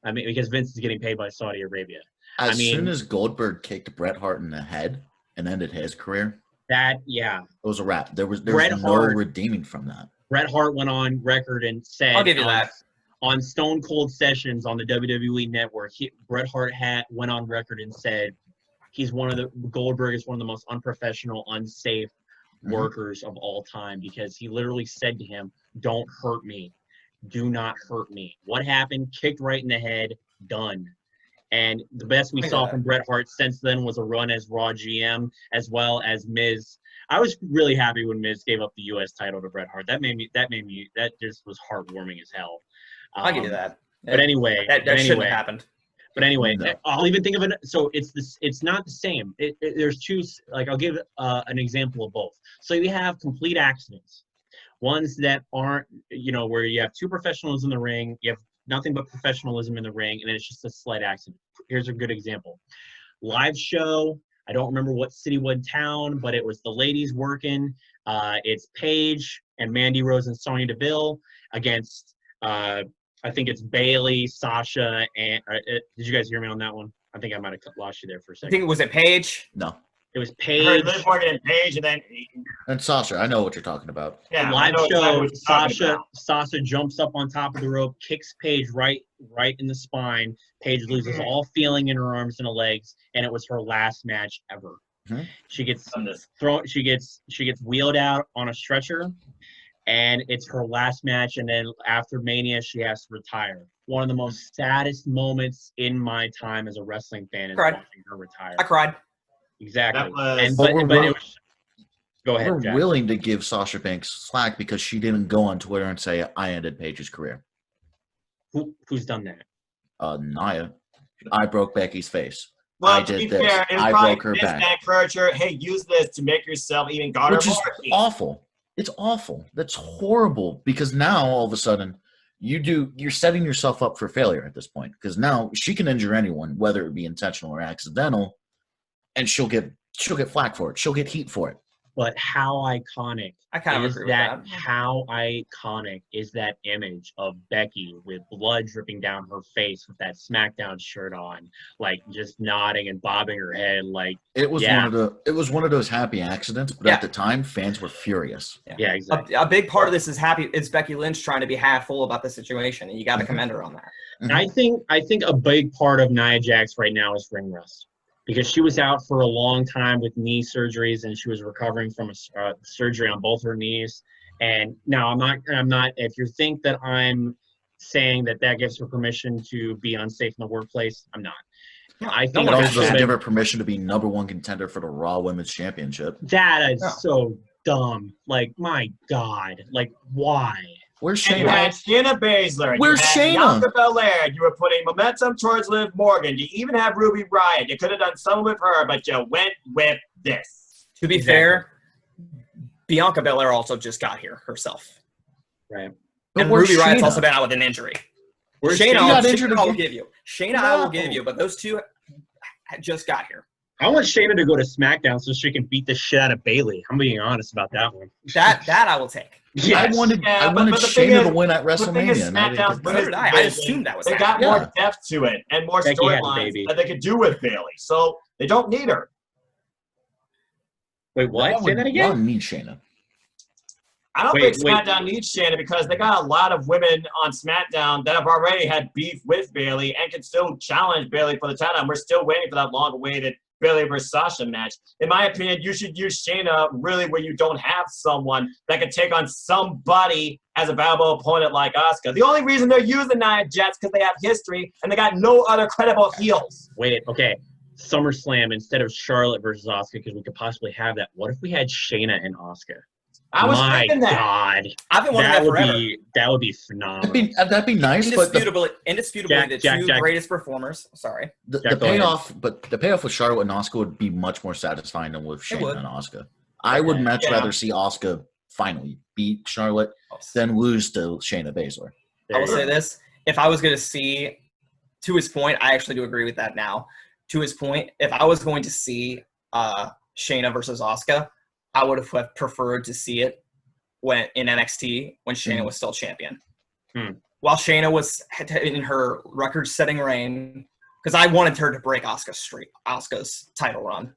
I mean, because Vince is getting paid by Saudi Arabia. As soon as Goldberg kicked Bret Hart in the head and ended his career, it was a wrap. There was no redeeming from that. Bret Hart went on record and said, I'll give you that. On Stone Cold Sessions on the WWE Network, Bret Hart went on record and said Goldberg is one of the most unprofessional, unsafe workers of all time, because he literally said to him, don't hurt me. Do not hurt me. What happened? Kicked right in the head. Done. And the best we saw from Bret Hart since then was a run as Raw GM, as well as Miz. I was really happy when Miz gave up the U.S. title to Bret Hart. That just was heartwarming as hell. I'll give you that. But anyway, that shouldn't have happened. But anyway, I'll even think of it. So it's not the same. There's two. Like, I'll give an example of both. So you have complete accidents, ones that aren't, where you have two professionals in the ring, you have nothing but professionalism in the ring, and then it's just a slight accident. Here's a good example. Live show. I don't remember what city, what town, but it was the ladies working. It's Paige and Mandy Rose and Sonya Deville against. I think it's Bailey, Sasha, and did you guys hear me on that one? I think I might have lost you there for a second. Was it Paige? No. It was Paige. Liv Morgan and Paige, and Sasha. I know what you're talking about. Yeah, live show. Sasha jumps up on top of the rope, kicks Paige right in the spine. Paige loses all feeling in her arms and her legs, and it was her last match ever. She gets thrown. She gets wheeled out on a stretcher. And it's her last match, and then after Mania, she has to retire. One of the most saddest moments in my time as a wrestling fan is watching her retire. I cried. Exactly. Go ahead, Jack. We're willing to give Sasha Banks slack because she didn't go on Twitter and say, I ended Paige's career. Who's done that? Nia. I broke Becky's face. Well, I did this. Fair, I broke her back. Encourage her, hey, use this to make yourself even garner more. Which is awful. It's awful. That's horrible, because now all of a sudden you're setting yourself up for failure at this point, because now she can injure anyone, whether it be intentional or accidental, and she'll get flack for it. She'll get heat for it. But how iconic How iconic is that image of Becky with blood dripping down her face with that SmackDown shirt on, like just nodding and bobbing her head, like it was one of those happy accidents, but at the time fans were furious. Yeah, exactly. A big part of this is Becky Lynch trying to be half full about the situation, and you got to commend her on that. I think a big part of Nia Jax right now is ring rust, because she was out for a long time with knee surgeries, and she was recovering from a surgery on both her knees. And now I'm not, if you think that I'm saying that gives her permission to be unsafe in the workplace, I'm not. I think it also doesn't give her permission to be #1 contender for the Raw Women's Championship. That is so dumb. Like, my God. Like, why? Where's Shayna? You had Shayna Baszler. Where's Shayna? Bianca Belair. You were putting momentum towards Liv Morgan. You even have Ruby Riott. You could have done some with her, but you went with this. To be fair, Bianca Belair also just got here herself. Right. And where's Ruby Riot's Shayna? also been out with an injury. Where's Shayna, Shayna? got injured Shayna I will again? give you. Shayna, I will give you, but those two just got here. I want Shayna to go to SmackDown so she can beat the shit out of Bailey. I'm being honest about that one. That I will take. Yes. I wanted but the thing Shayna is- to win at The thing is, WrestleMania. and I didn't SmackDown's get that. So did I. I division, assumed that was they got happening. more Yeah. depth to it and more Becky had the storylines baby. that they could do with Bailey. So they don't need her. Wait, what? Say that Y'all again? need Shayna. I don't Wait, think SmackDown needs Shayna because they got a lot of women on SmackDown that have already had beef with Bailey and can still challenge Bailey for the title. And we're still waiting for that long-awaited Bailey versus Sasha match. In my opinion, you should use Shayna really where you don't have someone that can take on somebody as a viable opponent like Asuka. The only reason they're using Nia Jax because they have history and they got no other credible heels. Wait, okay. SummerSlam instead of Charlotte versus Asuka because we could possibly have that. What if we had Shayna and Asuka? I was My thinking that. God. I've been wanting that forever. That would be phenomenal. That'd be nice, but Indisputably, the two Jack. greatest performers. Sorry. the Jack, go ahead. payoff with Charlotte and Asuka would be much more satisfying than with It would. Shayna and Asuka. I would much Yeah. rather see Asuka finally beat Charlotte than lose to Shayna Baszler. I will say this: if I was going to see, to his point, I actually do agree with that now. To his point, if I was going to see Shayna versus Asuka, I would have preferred to see it when in NXT when Shayna was still champion. While Shayna was in her record-setting reign, because I wanted her to break Asuka's title run.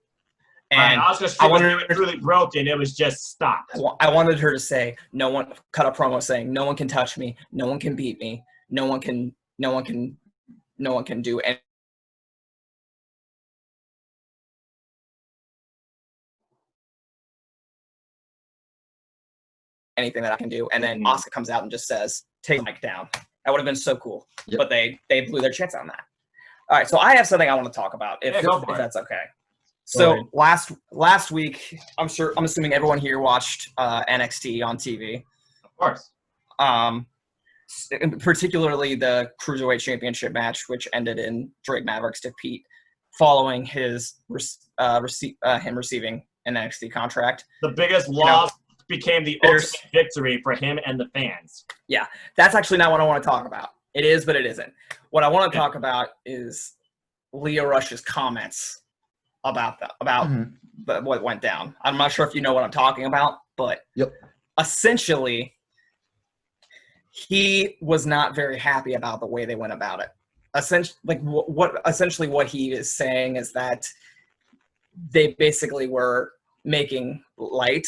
And Asuka's I streak was wanted- never truly broken. It was just stopped. I wanted her to say, cut a promo saying, no one can touch me, no one can beat me, no one can do anything. Anything that I can do, and then Asuka comes out and just says, "Take the mic down." That would have been so cool. Yep. But they blew their chance on that. All right, so I have something I want to talk about, if go for it. that's okay. Go So last week, I'm assuming everyone here watched NXT on TV. Of course. Particularly the Cruiserweight Championship match, which ended in Drake Maverick's defeat, following him receiving an NXT contract. The biggest loss became the ultimate victory for him and the fans. Yeah, that's actually not what I want to talk about. It is, but it isn't. What I want to talk about is Leo Rush's comments about what went down. I'm not sure if you know what I'm talking about, but essentially, he was not very happy about the way they went about it. Essentially, what he is saying is that they basically were making light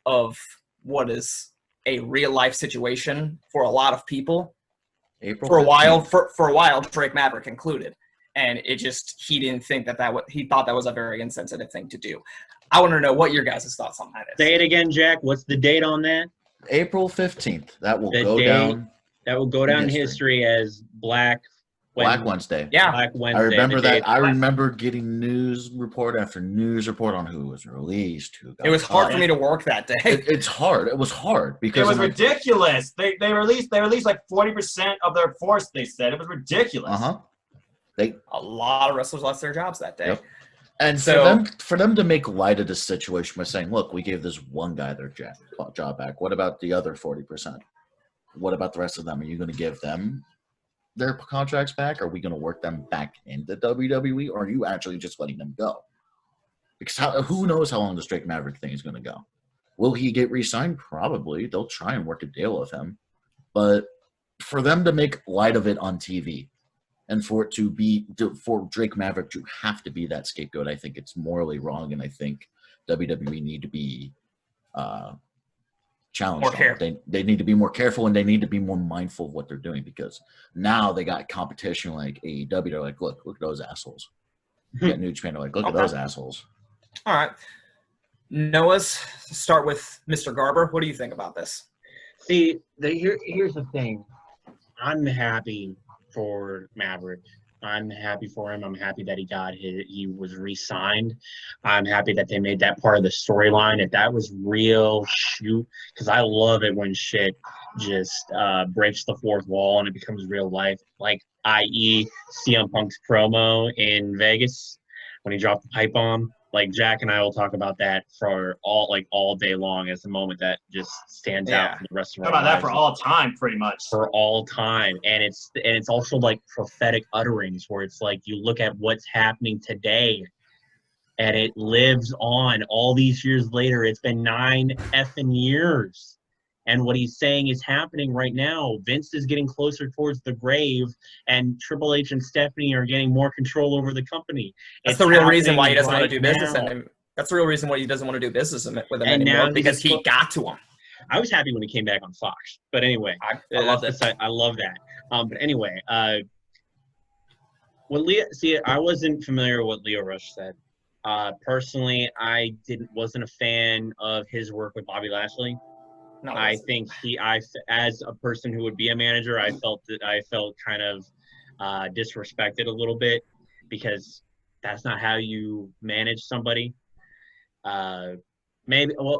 of what is a real life situation for a lot of people. For a while, Drake Maverick included, and he didn't think he thought that was a very insensitive thing to do. I want to know what your guys' thoughts on that is. Say it again, Jack. What's the date on that? April 15th. That will The go day down. That will go down in history as Black Wednesday. Yeah. Black Wednesday. I remember the day that. I remember getting news report after news report on who was released. It was hard for me to work that day. It's hard. It was hard because It was ridiculous. They released like 40% of their force. They said it was ridiculous. A lot of wrestlers lost their jobs that day. Yep. And for them to make light of this situation by saying, "Look, we gave this one guy their job back. What about the other 40%? What about the rest of them? Are you going to give them their contracts back? Are we going to work them back into WWE, or are you actually just letting them go?" Because who knows how long this Drake Maverick thing is going to go? Will he get re-signed? Probably. They'll try and work a deal with him. But for them to make light of it on TV and for Drake Maverick to have to be that scapegoat, I think it's morally wrong, and I think WWE need to be challenged. They need to be more careful, and they need to be more mindful of what they're doing, because now they got competition like AEW. They're like, look at those assholes. You got New Japan. They're like, look at those assholes. All right. Noah's, start with Mr. Garber. What do you think about this? See, here's the thing. I'm happy for Maverick. I'm happy for him. I'm happy that he was re-signed. I'm happy that they made that part of the storyline. If that was real, shoot. Because I love it when shit just breaks the fourth wall and it becomes real life. Like, i.e. CM Punk's promo in Vegas when he dropped the pipe bomb. Like Jack and I will talk about that for all day long as a moment that just stands out for the rest of our lives. Talk about that for all time, pretty much. For all time, and it's also like prophetic utterings where it's like you look at what's happening today, and it lives on all these years later. It's been 9 effing years. And what he's saying is happening right now. Vince is getting closer towards the grave, and Triple H and Stephanie are getting more control over the company. That's the real reason why he doesn't want to do business. And that's the real reason why he doesn't want to do business with him anymore, because he got to him. I was happy when he came back on Fox. But anyway, I love it. I love that. But anyway, I wasn't familiar with what Lio Rush said. Personally, I wasn't a fan of his work with Bobby Lashley. No, I think as a person who would be a manager, I felt kind of disrespected a little bit, because that's not how you manage somebody.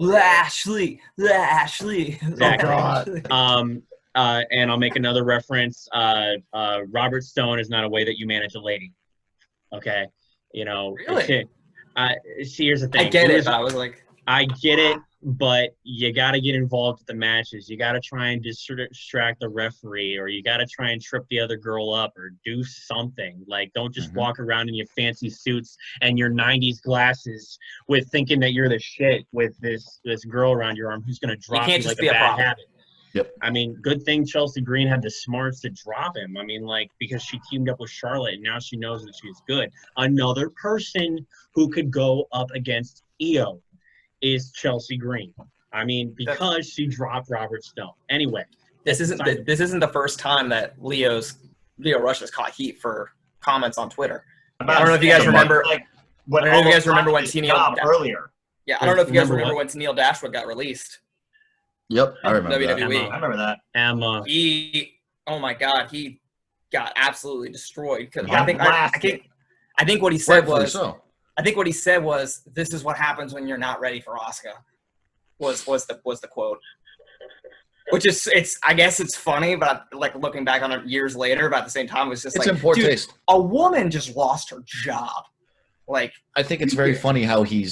Lashley. Exactly. And I'll make another reference. Robert Stone is not a way that you manage a lady. Okay, Really? See, here's the thing. I get it, but I was like, I get it, but you got to get involved with the matches. You got to try and distract the referee, or you got to try and trip the other girl up, or do something. Like, don't just walk around in your fancy suits and your 90s glasses with thinking that you're the shit with this girl around your arm who's going to drop you like a bad habit. Yep. I mean, good thing Chelsea Green had the smarts to drop him. I mean, because she teamed up with Charlotte, and now she knows that she's good. Another person who could go up against Io is Chelsea Green. I mean, because she dropped Robert Stone. Anyway, this isn't the first time that Lio Rush has caught heat for comments on Twitter. I don't know if you guys remember. I don't know if you guys remember when Tennille earlier. Yeah, I don't know if you guys remember when Tennille Dashwood got released. Yep, I remember WWE. that. I remember that. Emma. Oh my God, he got absolutely destroyed. Because I think what he said Rightfully was. so. I think what he said was, "This is what happens when you're not ready for Asuka." Was the quote? Which is I guess it's funny, but like looking back on it years later, but at the same time, it was just it's like, in poor dude, taste. A woman just lost her job. Like, I think it's very funny how he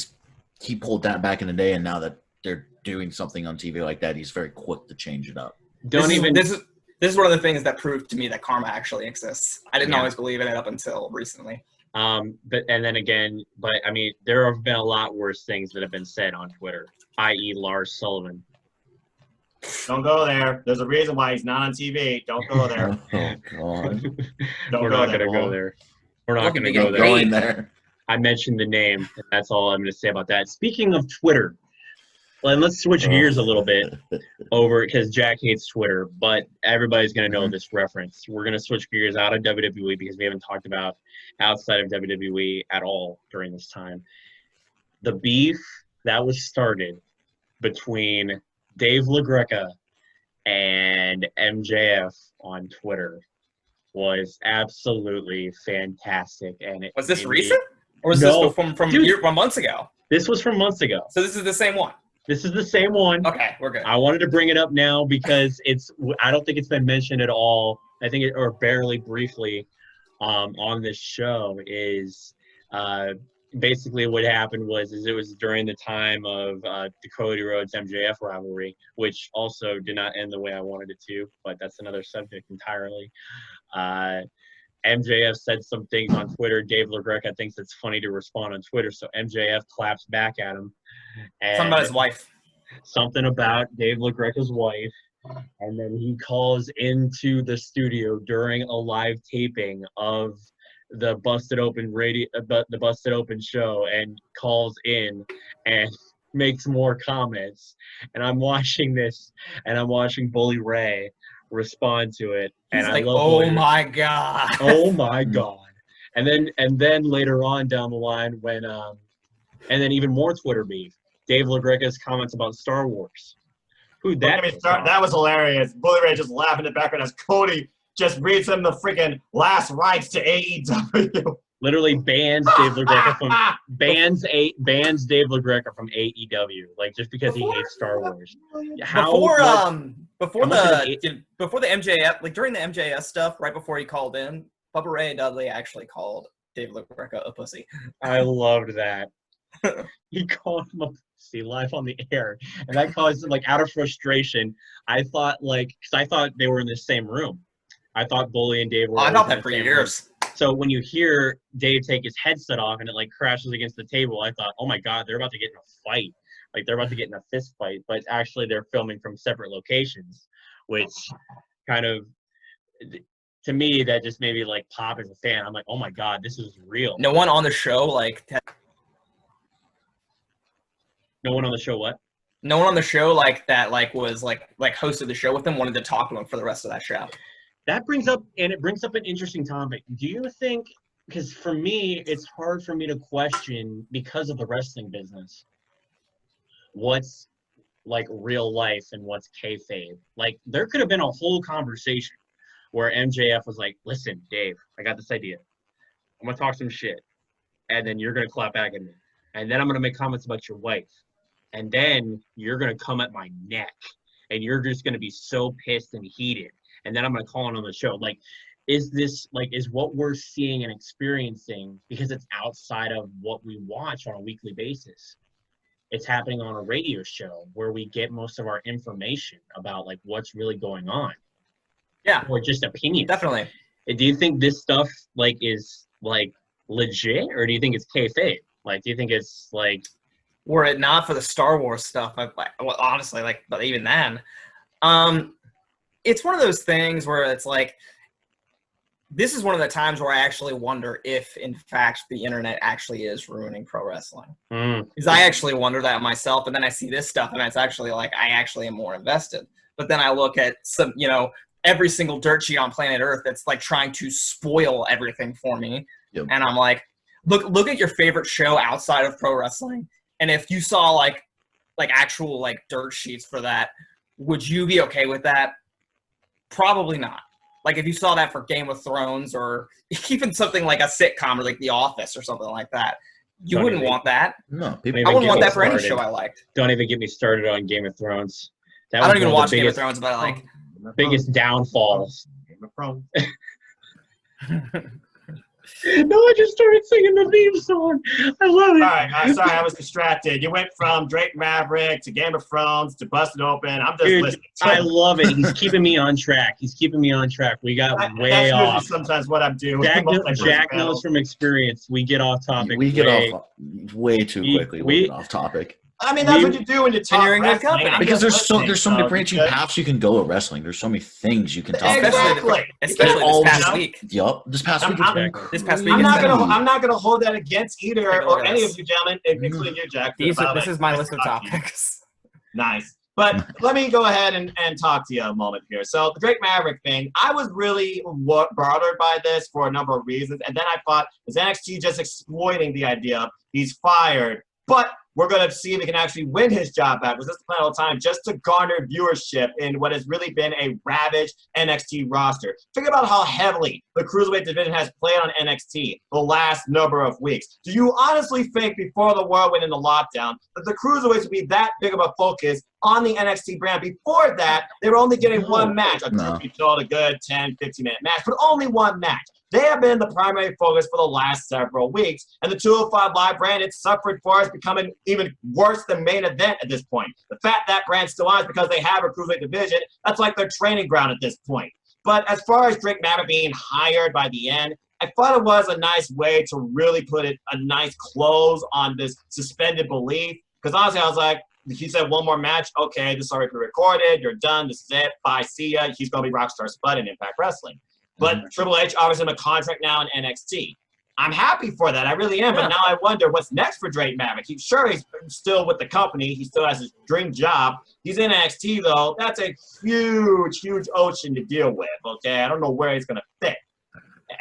pulled that back in the day, and now that they're doing something on TV like that, he's very quick to change it up. This is one of the things that proved to me that karma actually exists. I didn't always believe in it up until recently. I mean, there have been a lot worse things that have been said on Twitter, i.e. Lars Sullivan. Don't go there. There's a reason why he's not on TV. Don't go there. Oh, God. We're not going to go there. We're not going to go there. I mentioned the name, and that's all I'm going to say about that. Speaking of Twitter, let's switch gears a little bit over, because Jack hates Twitter, but everybody's going to know this reference. We're going to switch gears out of WWE, because we haven't talked about outside of WWE at all during this time. The beef that was started between Dave LaGreca and MJF on Twitter was absolutely fantastic. And was this recent? Or was this from months ago? This was from months ago. So this is the same one? This is the same one. Okay, we're good. I wanted to bring it up now because I don't think it's been mentioned at all. I think or barely briefly on this show is basically what happened was it was during the time of the Cody Rhodes MJF rivalry, which also did not end the way I wanted it to, but that's another subject entirely. MJF said some things on Twitter. Dave LaGreca thinks it's funny to respond on Twitter, so MJF claps back at him. And something about his wife. Something about Dave LaGreca's wife. And then he calls into the studio during a live taping of the Busted Open the Busted Open show, and calls in and makes more comments. And I'm watching this, and I'm watching Bully Ray respond to it, and He's like, I love "Oh my God! Oh my God!" And then later on down the line, when and then even more Twitter beef, Dave LaGreca's comments about Star Wars. That was hilarious. Bully Ray just laughing in the background as Cody just reads him the freaking last rites to AEW. Literally bans Dave LaGreca from bans Dave LaGreca from AEW, like just because he hates Star Wars. Before the MJF, like during the MJF stuff, right before he called in, Bubba Ray Dudley actually called Dave LaGreca a pussy. I loved that. He called him a pussy live on the air, and that caused like out of frustration. I thought because I thought they were in the same room. I thought Bully and Dave were. I thought that for years. So when you hear Dave take his headset off and it like crashes against the table, I thought, oh my God, they're about to get in a fight. Like they're about to get in a fist fight. But actually they're filming from separate locations, which kind of, to me, that just made me like pop as a fan. I'm like, oh my God, this is real. No one on the show No one on the show what? No one on the show was hosted the show with him wanted to talk to him for the rest of that show. That brings up an interesting topic. Do you think, because for me, it's hard for me to question because of the wrestling business, what's like real life and what's kayfabe? Like there could have been a whole conversation where MJF was like, listen, Dave, I got this idea. I'm going to talk some shit. And then you're going to clap back at me. And then I'm going to make comments about your wife. And then you're going to come at my neck. And you're just going to be so pissed and heated. And then I'm going to call in on the show. Like, is what we're seeing and experiencing, because it's outside of what we watch on a weekly basis. It's happening on a radio show where we get most of our information about like what's really going on. Yeah. Or just opinions. Definitely. Do you think this stuff like is like legit, or do you think it's kayfabe? Like, do you think it's like, were it not for the Star Wars stuff, honestly, but even then, it's one of those things where it's like, this is one of the times where I actually wonder if, in fact, the internet actually is ruining pro wrestling. Because I actually wonder that myself, and then I see this stuff, and it's actually like, I actually am more invested. But then I look at some, every single dirt sheet on planet Earth that's like trying to spoil everything for me. Yep. And I'm like, look at your favorite show outside of pro wrestling. And if you saw like actual like dirt sheets for that, would you be okay with that? Probably not. Like if you saw that for Game of Thrones or even something like a sitcom or like The Office or something like that, you wouldn't want that. No, I wouldn't want that for any show I liked. Don't even get me started on Game of Thrones. I don't even watch Game of Thrones, but I like biggest downfalls. Game of Thrones. No, I just started singing the theme song. I love it. All right, sorry, I was distracted. You went from Drake Maverick to Game of Thrones to Busted Open. I'm just listening. I love it. He's keeping me on track. We got way off. That's sometimes what I'm doing. Jack knows from experience. We get off topic. We get off way too quickly. We get off topic. I mean, that's what you do when you talk wrestling. Because there's so many branching paths you can go at wrestling. There's so many things you can talk about. Especially this past week. Yup, this past week. I'm not gonna hold that against either or any of you gentlemen, including you, Jack. This is my list of topics. Nice. But let me go ahead and talk to you a moment here. So the Drake Maverick thing, I was really bothered by this for a number of reasons. And then I thought, is NXT just exploiting the idea he's fired? But we're going to see if he can actually win his job back. Was this the plan all the time? Just to garner viewership in what has really been a ravaged NXT roster. Think about how heavily the Cruiserweight division has played on NXT the last number of weeks. Do you honestly think before the world went into lockdown that the Cruiserweights would be that big of a focus on the NXT brand? Before that, they were only getting one match. You told a good 10, 15-minute match, but only one match. They have been the primary focus for the last several weeks, and the 205 Live brand, it's suffered for us, becoming even worse than main event at this point. The fact that brand still on is because they have a Cruiserweight division. That's like their training ground at this point. But as far as Drake Maverick being hired by the end, I thought it was a nice way to really put a nice close on this suspended belief. Because honestly, I was like, he said one more match. Okay, this is already pre-recorded. You're done. This is it. Bye. See ya. He's going to be Rockstar Spud in Impact Wrestling. But Triple H obviously in a contract now in NXT. I'm happy for that. I really am. But now I wonder what's next for Drake Maverick. He's still with the company. He still has his dream job. He's in NXT, though. That's a huge, huge ocean to deal with, okay? I don't know where he's going to fit.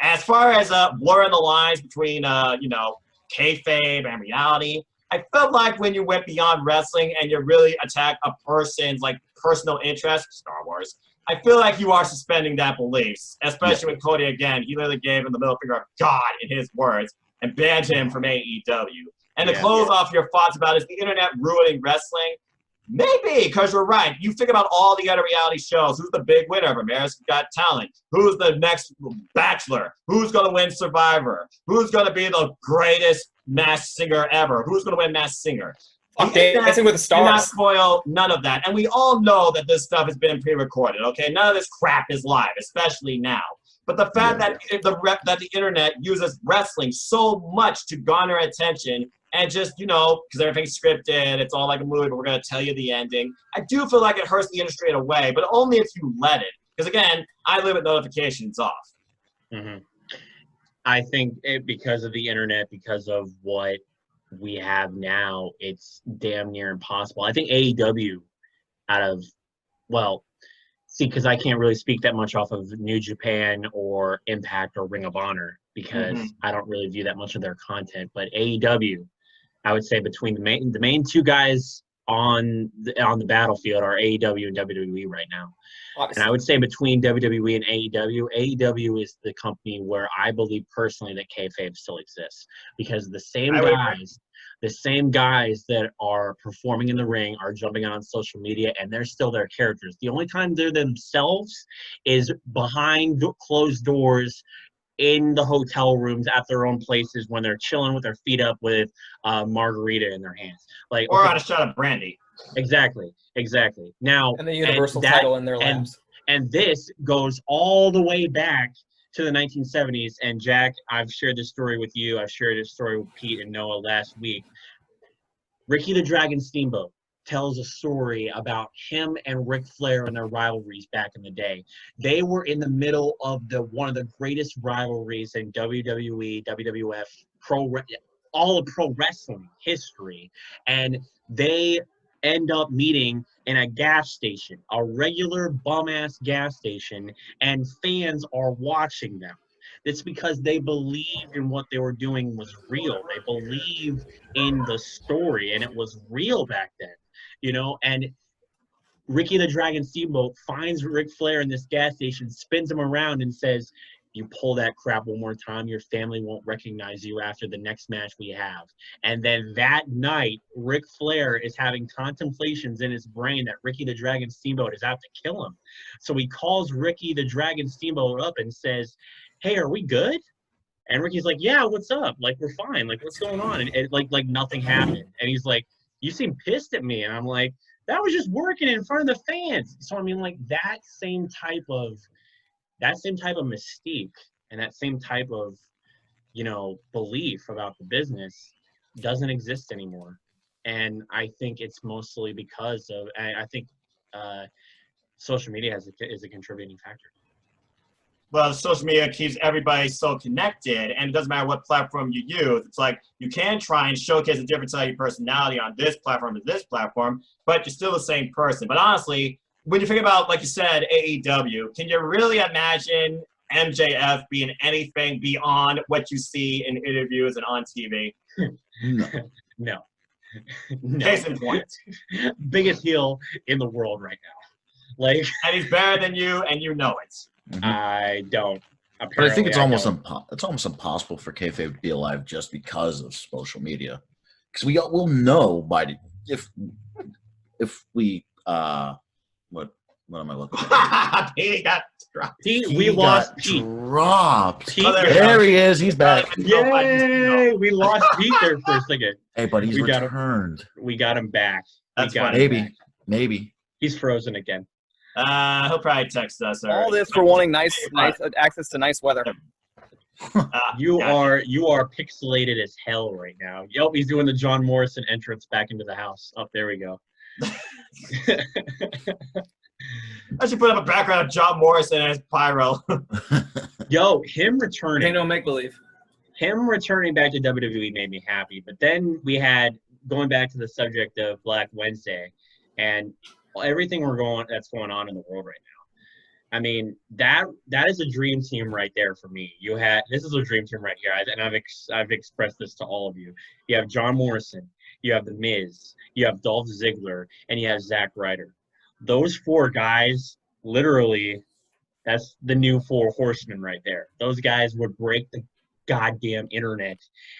As far as blurring the lines between, kayfabe and reality, I felt like when you went beyond wrestling and you really attack a person's, personal interest, Star Wars, I feel like you are suspending that belief, especially with Cody again. He literally gave him the middle finger of God in his words and banned him from AEW. And to close off your thoughts about is the internet ruining wrestling? Maybe, because you're right. You think about all the other reality shows. Who's the big winner of America's Got Talent? Who's the next Bachelor? Who's going to win Survivor? Who's going to be the greatest Masked Singer ever? Who's going to win Masked Singer? Dancing with the Do not Stars. spoil none of that. And we all know that this stuff has been pre-recorded, okay? None of this crap is live, especially now. But the fact that the internet uses wrestling so much to garner attention and just, because everything's scripted, it's all like a movie, but we're going to tell you the ending. I do feel like it hurts the industry in a way, but only if you let it. Because, again, I live with notifications off. Mm-hmm. I think because of the internet, because of what we have now, it's damn near impossible. I think AEW because I can't really speak that much off of New Japan or Impact or Ring of Honor because I don't really view that much of their content. But AEW, I would say between the main two guys on the battlefield are AEW and WWE right now. Obviously. And I would say between WWE and AEW is the company where I believe personally that kayfabe still exists because the same guys that are performing in the ring are jumping on social media and they're still their characters. The only time they're themselves is behind closed doors in the hotel rooms at their own places when they're chilling with their feet up with margarita in their hands. Or on a shot of brandy. Exactly. Now, and the Universal title in their laps. And this goes all the way back to the 1970s. And Jack, I've shared this story with you. I've shared this story with Pete and Noah last week. Ricky the Dragon Steamboat tells a story about him and Ric Flair and their rivalries back in the day. They were in the middle of one of the greatest rivalries in WWE, WWF, all of pro wrestling history. And they end up meeting in a gas station, a regular bum-ass gas station, and fans are watching them. It's because they believed in what they were doing was real. They believed in the story, and it was real back then, and Ricky the Dragon Steamboat finds Ric Flair in this gas station, spins him around and says, "You pull that crap one more time, your family won't recognize you after the next match we have." And then that night, Ric Flair is having contemplations in his brain that Ricky the Dragon Steamboat is out to kill him. So he calls Ricky the Dragon Steamboat up and says, "Hey, are we good?" And Ricky's like, "Yeah, what's up? Like, we're fine. Like, what's going on?" And like nothing happened. And he's like, "You seem pissed at me." And I'm like, "That was just working in front of the fans." So I mean, like that same type of mystique and that same type of, belief about the business doesn't exist anymore. And I think it's mostly because of, I think social media is a contributing factor. Well, social media keeps everybody so connected, and it doesn't matter what platform you use. It's like you can try and showcase a different side of your personality on this platform and this platform, but you're still the same person. But honestly, when you think about, like you said, AEW, can you really imagine MJF being anything beyond what you see in interviews and on TV? No. Case in point. Biggest heel in the world right now. And he's better than you, and you know it. Mm-hmm. I don't. But I think it's almost impossible for kayfabe to be alive just because of social media, because we'll know if we what am I looking at? He got dropped. We lost Pete. Dropped. Pete, there he is. He's back. Yay! We lost Pete there for a second. Hey, but he's returned. We got him back. That's fine. Maybe. He's frozen again. He'll probably text us. All this for wanting nice access to nice weather. You are pixelated as hell right now. Yep, he's doing the John Morrison entrance back into the house. Oh, there we go. I should put up a background of John Morrison as Pyro. Yo, him returning. Ain't no make believe. Him returning back to WWE made me happy. But then we had going back to the subject of Black Wednesday and everything that's going on in the world right now. I mean, that is a dream team right there for me. This is a dream team right here, and I've expressed this to all of you. You have John Morrison, you have The Miz, you have Dolph Ziggler, and you have Zack Ryder. Those four guys, literally, that's the new four horsemen right there. Those guys would break the goddamn internet,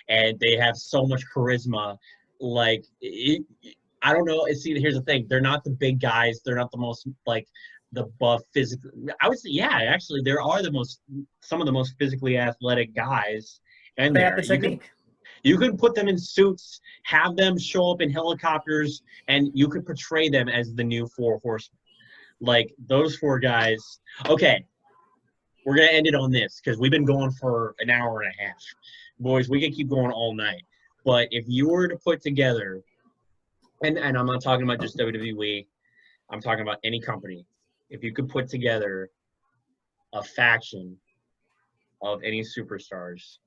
and they have so much charisma. I don't know. See, here's the thing. They're not the big guys. They're not the most, like, the buff physical. I would say, yeah, actually, there are some of the most physically athletic guys. And They have the technique. You could put them in suits, have them show up in helicopters, and you could portray them as the new Four Horsemen. Like, those 4 guys. Okay, we're going to end it on this because we've been going for an hour and a half. Boys, we can keep going all night. But if you were to put together, and I'm not talking about just WWE, I'm talking about any company. If you could put together a faction of any superstars,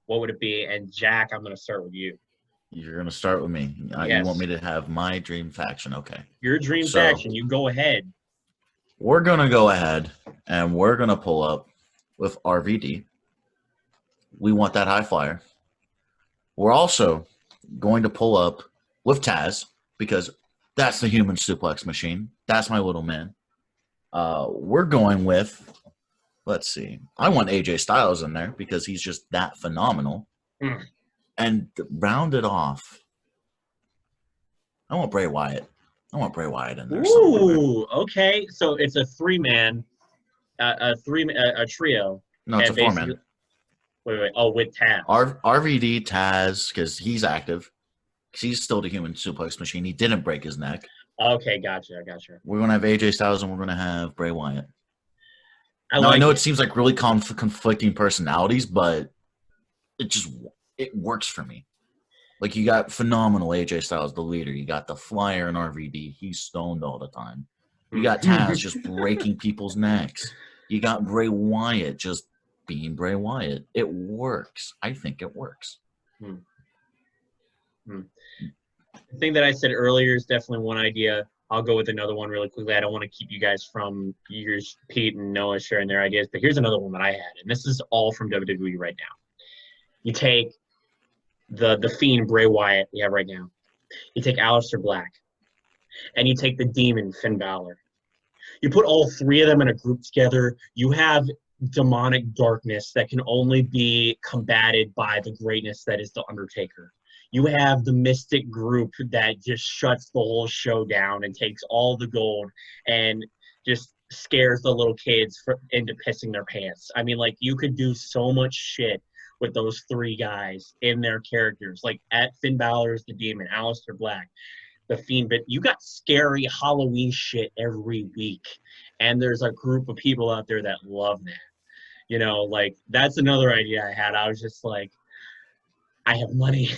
what would it be? And Jack, I'm going to start with you. You're going to start with me. Yes. You want me to have my dream faction? Okay. Your dream faction. You go ahead. We're going to go ahead and we're going to pull up with RVD. We want that high flyer. We're also going to pull up with Taz because that's the human suplex machine. That's my little man. We're going with, let's see. I want AJ Styles in there because he's just that phenomenal. And round it off, I want Bray Wyatt. I want Bray Wyatt in there. Ooh, okay. So it's a 3-man, a trio. No, it's a 4-man. Wait. Oh, with Taz. RVD, Taz, because he's active. Because he's still the human suplex machine. He didn't break his neck. Okay, gotcha. We're going to have AJ Styles and we're going to have Bray Wyatt. I know it seems like really conflicting personalities, but it works for me. Like, you got phenomenal AJ Styles, the leader. You got the flyer in RVD. He's stoned all the time. You got Taz just breaking people's necks. You got Bray Wyatt just being Bray Wyatt. It works. I think it works. The thing that I said earlier is definitely one idea. I'll go with another one really quickly. I don't want to keep you guys from yours, Pete and Noah sharing their ideas, but here's another one that I had, and this is all from WWE right now. You take the Fiend Bray Wyatt we have right now. You take Aleister Black, and you take the Demon Finn Balor. You put all 3 of them in a group together. You have demonic darkness that can only be combated by the greatness that is the Undertaker. You have the Mystic group that just shuts the whole show down and takes all the gold and just scares the little kids into pissing their pants. I mean, like, you could do so much shit with those 3 guys in their characters. Like, at Finn Balor's the Demon, Aleister Black, the Fiend. But you got scary Halloween shit every week. And there's a group of people out there that love that. You know, like, that's another idea I had. I was just like, I have money.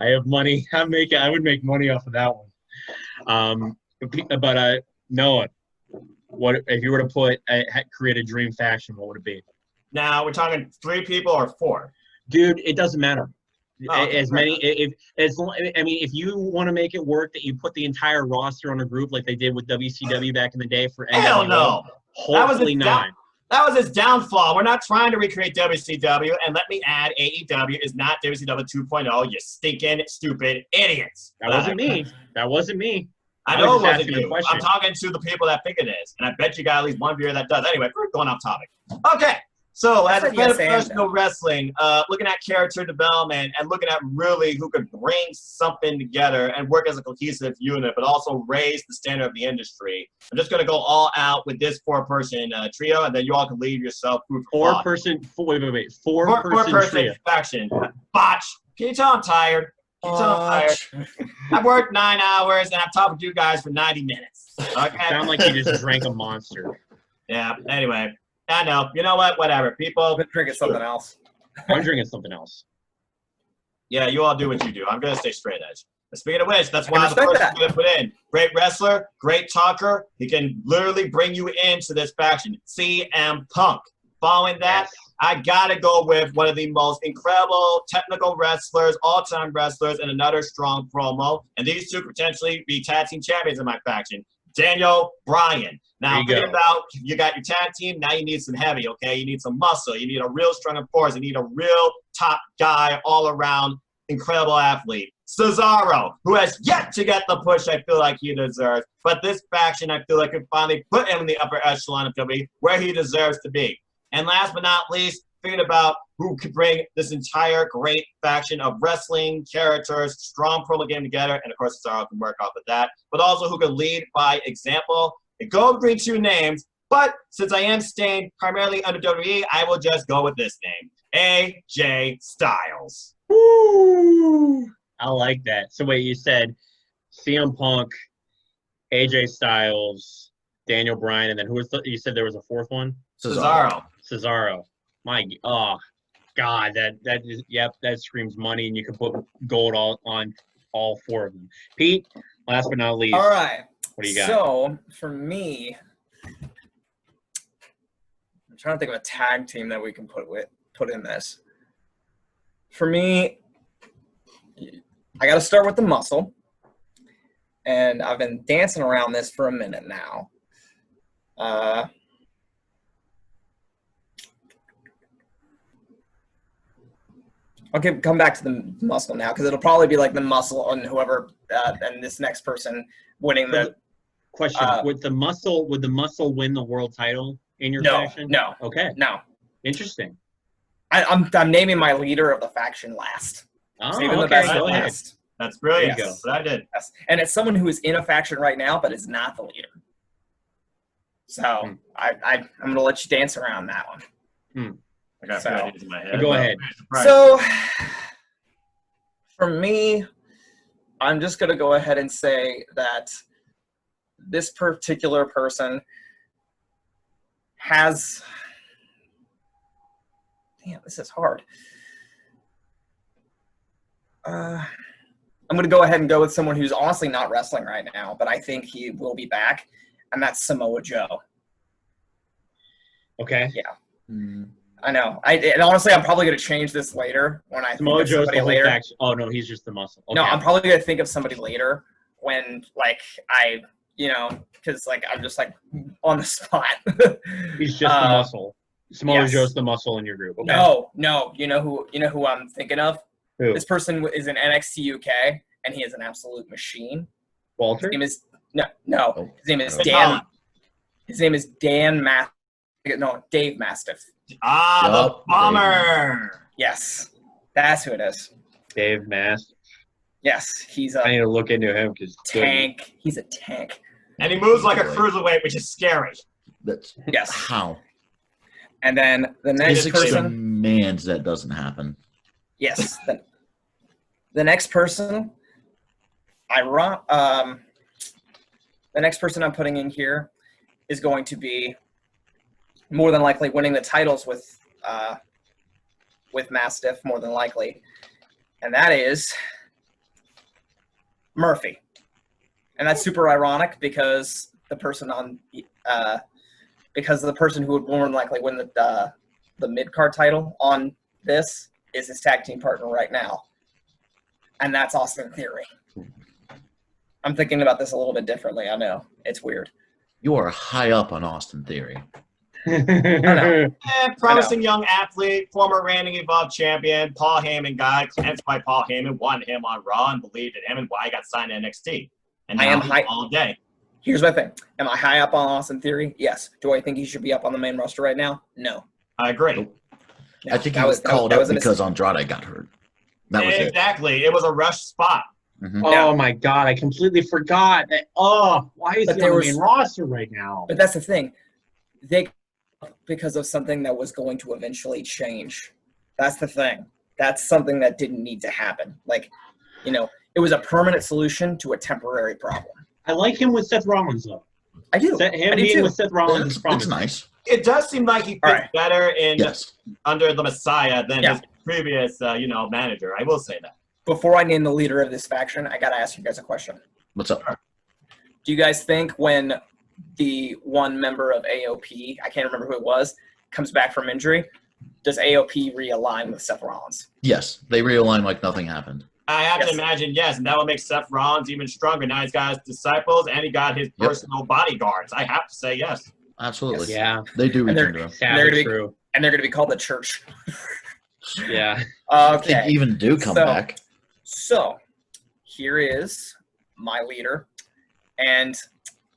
I have money. I would make money off of that one. But Noah, what if you were to create a dream faction? What would it be? Now we're talking 3 people or 4. Dude, it doesn't matter. Okay, as many, if you want to make it work, that you put the entire roster on a group like they did with WCW back in the day for NWO. Hell no. Hopefully not. That was his downfall. We're not trying to recreate WCW. And let me add, AEW is not WCW 2.0, you stinking stupid idiots. That wasn't me. I know it wasn't you. I'm talking to the people that think it is. And I bet you got at least one viewer that does. Anyway, we're going off topic. Okay. So as a fan of professional wrestling, looking at character development and looking at really who could bring something together and work as a cohesive unit, but also raise the standard of the industry, I'm just going to go all out with this 4-person trio, and then you all can leave yourself proof. Four-person trio. Faction. Botch. Can you tell I'm tired? I've worked 9 hours, and I've talked with you guys for 90 minutes. Okay? Sound like you just drank a Monster. Yeah, anyway. I know. You know what? Whatever. People. I've been drinking something else. I'm drinking something else. Yeah, you all do what you do. I'm going to stay straight edge. But speaking of which, that's why the person I'm going to put in. Great wrestler, great talker. He can literally bring you into this faction. CM Punk. Following that, I got to go with one of the most incredible technical wrestlers, all-time wrestlers, and another strong promo. And these 2 potentially be tag team champions in my faction. Daniel Bryan. Now, think about, you got your tag team, now you need some heavy, okay? You need some muscle. You need a real strong force. You need a real top guy, all-around, incredible athlete. Cesaro, who has yet to get the push I feel like he deserves. But this faction, I feel like, can finally put him in the upper echelon of WWE where he deserves to be. And last but not least, thinking about who could bring this entire great faction of wrestling characters, strong promo game together, and of course Cesaro can work off of that, but also who can lead by example. The go between two names, but since I am staying primarily under WWE, I will just go with this name, AJ Styles. Woo! I like that. So wait, you said CM Punk, AJ Styles, Daniel Bryan, and then who was you said there was a fourth one? Cesaro. God, that screams money, and you can put gold on all four of them. Pete, last but not least. All right. What do you got? So for me, I'm trying to think of a tag team that we can put in this. For me, I got to start with the Muscle, and I've been dancing around this for a minute now. I'll come back to the Muscle now because it'll probably be like the Muscle and whoever and this next person winning the question. Would the Muscle win the world title in your faction? No. Okay. No. Interesting. I'm naming my leader of the faction last. Oh, Saving the okay. best Go ahead. last. That's brilliant. Yes. That's what I did. Yes. And it's someone who is in a faction right now, but is not the leader. So I'm going to let you dance around that one. I got So, ideas in my head. go ahead. So for me, I'm just going to go ahead and say that this particular person has – damn, this is hard. I'm going to go ahead and go with someone who's honestly not wrestling right now, but I think he will be back, and that's Samoa Joe. Okay. Yeah. I know. And honestly, I'm probably going to change this later when I think of somebody later. Faction. Oh, no, he's just the Muscle. Okay. No, I'm probably going to think of somebody later when, like, because, like, I'm just, like, on the spot. He's just the Muscle. Samoa Joe's the Muscle in your group. Okay. No. You know who I'm thinking of? Who? This person is in NXT UK, and he is an absolute machine. Walter? His name is no. His name is Oh. Dan. His name is Dave Mastiff. The Bomber. Yes, that's who it is. Dave Mastiff. Yes, he's I need a to look into him because tank. He's a tank. And he moves like a cruiserweight, which is scary. That's Yes. how. And then the next Physics person. demands that doesn't happen. Yes. The next person. The next person I'm putting in here is going to be more than likely winning the titles with Mastiff, more than likely, and that is Murphy. And that's super ironic because the person who would more than likely win the mid card title on this is his tag team partner right now, and that's Austin Theory. I'm thinking about this a little bit differently. I know it's weird. You are high up on Austin Theory. Promising young athlete, former reigning Evolve champion, Paul Heyman guy. That's why Paul Heyman won him on Raw and believed in him and why he got signed to NXT. And now he's all day. Here's my thing. Am I high up on Austin Theory? Yes. Do I think he should be up on the main roster right now? No. I agree. No, I think he was called up because Andrade got hurt. That was exactly. It was a rush spot. Mm-hmm. Oh my God! I completely forgot that. Oh, why is he on the main roster right now? But that's the thing. Because of something that was going to eventually change. That's the thing. That's something that didn't need to happen. Like, it was a permanent solution to a temporary problem. I like him with Seth Rollins, though. I do. Him being with Seth Rollins is it's nice. It does seem like he fits better under the Messiah than his previous, manager. I will say that. Before I name the leader of this faction, I got to ask you guys a question. What's up? Do you guys think when the one member of AOP, I can't remember who it was, comes back from injury, does AOP realign with Seth Rollins? Yes, they realign like nothing happened. I have to imagine, yes, and that will make Seth Rollins even stronger. Now he's got his disciples and he got his personal bodyguards. I have to say yes. Absolutely. Yeah. They do return to him. And they're going to be called the Church. Yeah. Okay. They even do come back. So, here is my leader. And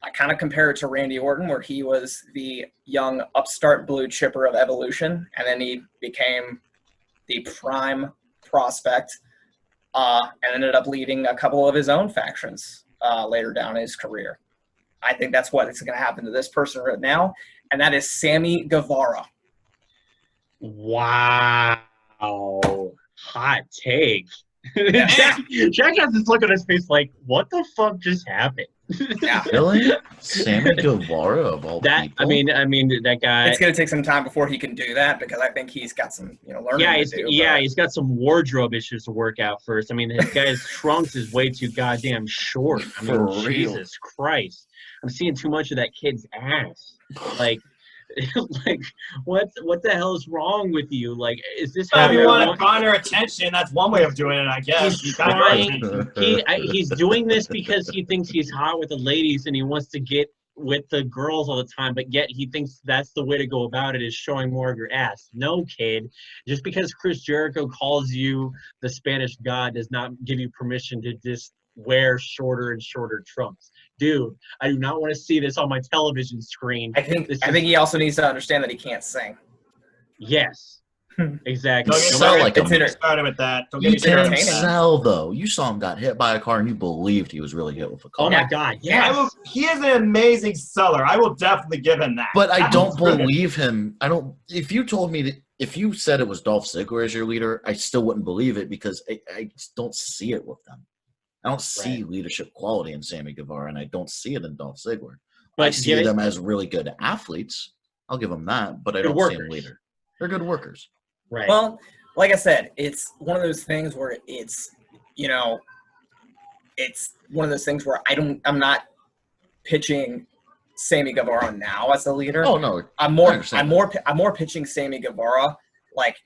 I kind of compare it to Randy Orton, where he was the young upstart blue chipper of Evolution, and then he became the prime prospect and ended up leading a couple of his own factions later down in his career. I think that's what is going to happen to this person right now, and that is Sammy Guevara. Wow. Hot take. Jack has this look on his face like, what the fuck just happened? Yeah. Really? Sammy Guevara of all people? I mean, that guy. It's going to take some time before he can do that because I think he's got some, learning to do. He's got some wardrobe issues to work out first. I mean, this guy's trunks is way too goddamn short. I mean, For real. Jesus Christ. I'm seeing too much of that kid's ass. Like, what the hell is wrong with you? Like, is this how If you you're want to garner attention, that's one way of doing it, I guess. He's trying. He's doing this because he thinks he's hot with the ladies and he wants to get with the girls all the time, but yet he thinks that's the way to go about it is showing more of your ass. No, kid. Just because Chris Jericho calls you the Spanish God does not give you permission to just wear shorter and shorter trunks. Dude, I do not want to see this on my television screen. I think he also needs to understand that he can't sing. Yes. Exactly. Don't get Sell like started with that. Don't You get me can started. sell, though. You saw him got hit by a car, and you believed he was really hit with a car. Oh, my God. Yes. He is an amazing seller. I will definitely give him that. But I don't believe him. I don't. If you told me that, if you said it was Dolph Ziggler as your leader, I still wouldn't believe it because I just don't see it with them. I don't see leadership quality in Sammy Guevara, and I don't see it in Dolph Ziggler. I see them as really good athletes. I'll give them that, but I don't see them leader. They're good workers. Right. Well, like I said, it's one of those things where it's one of those things where I'm not pitching Sammy Guevara now as the leader. Oh no, I'm more pitching Sammy Guevara like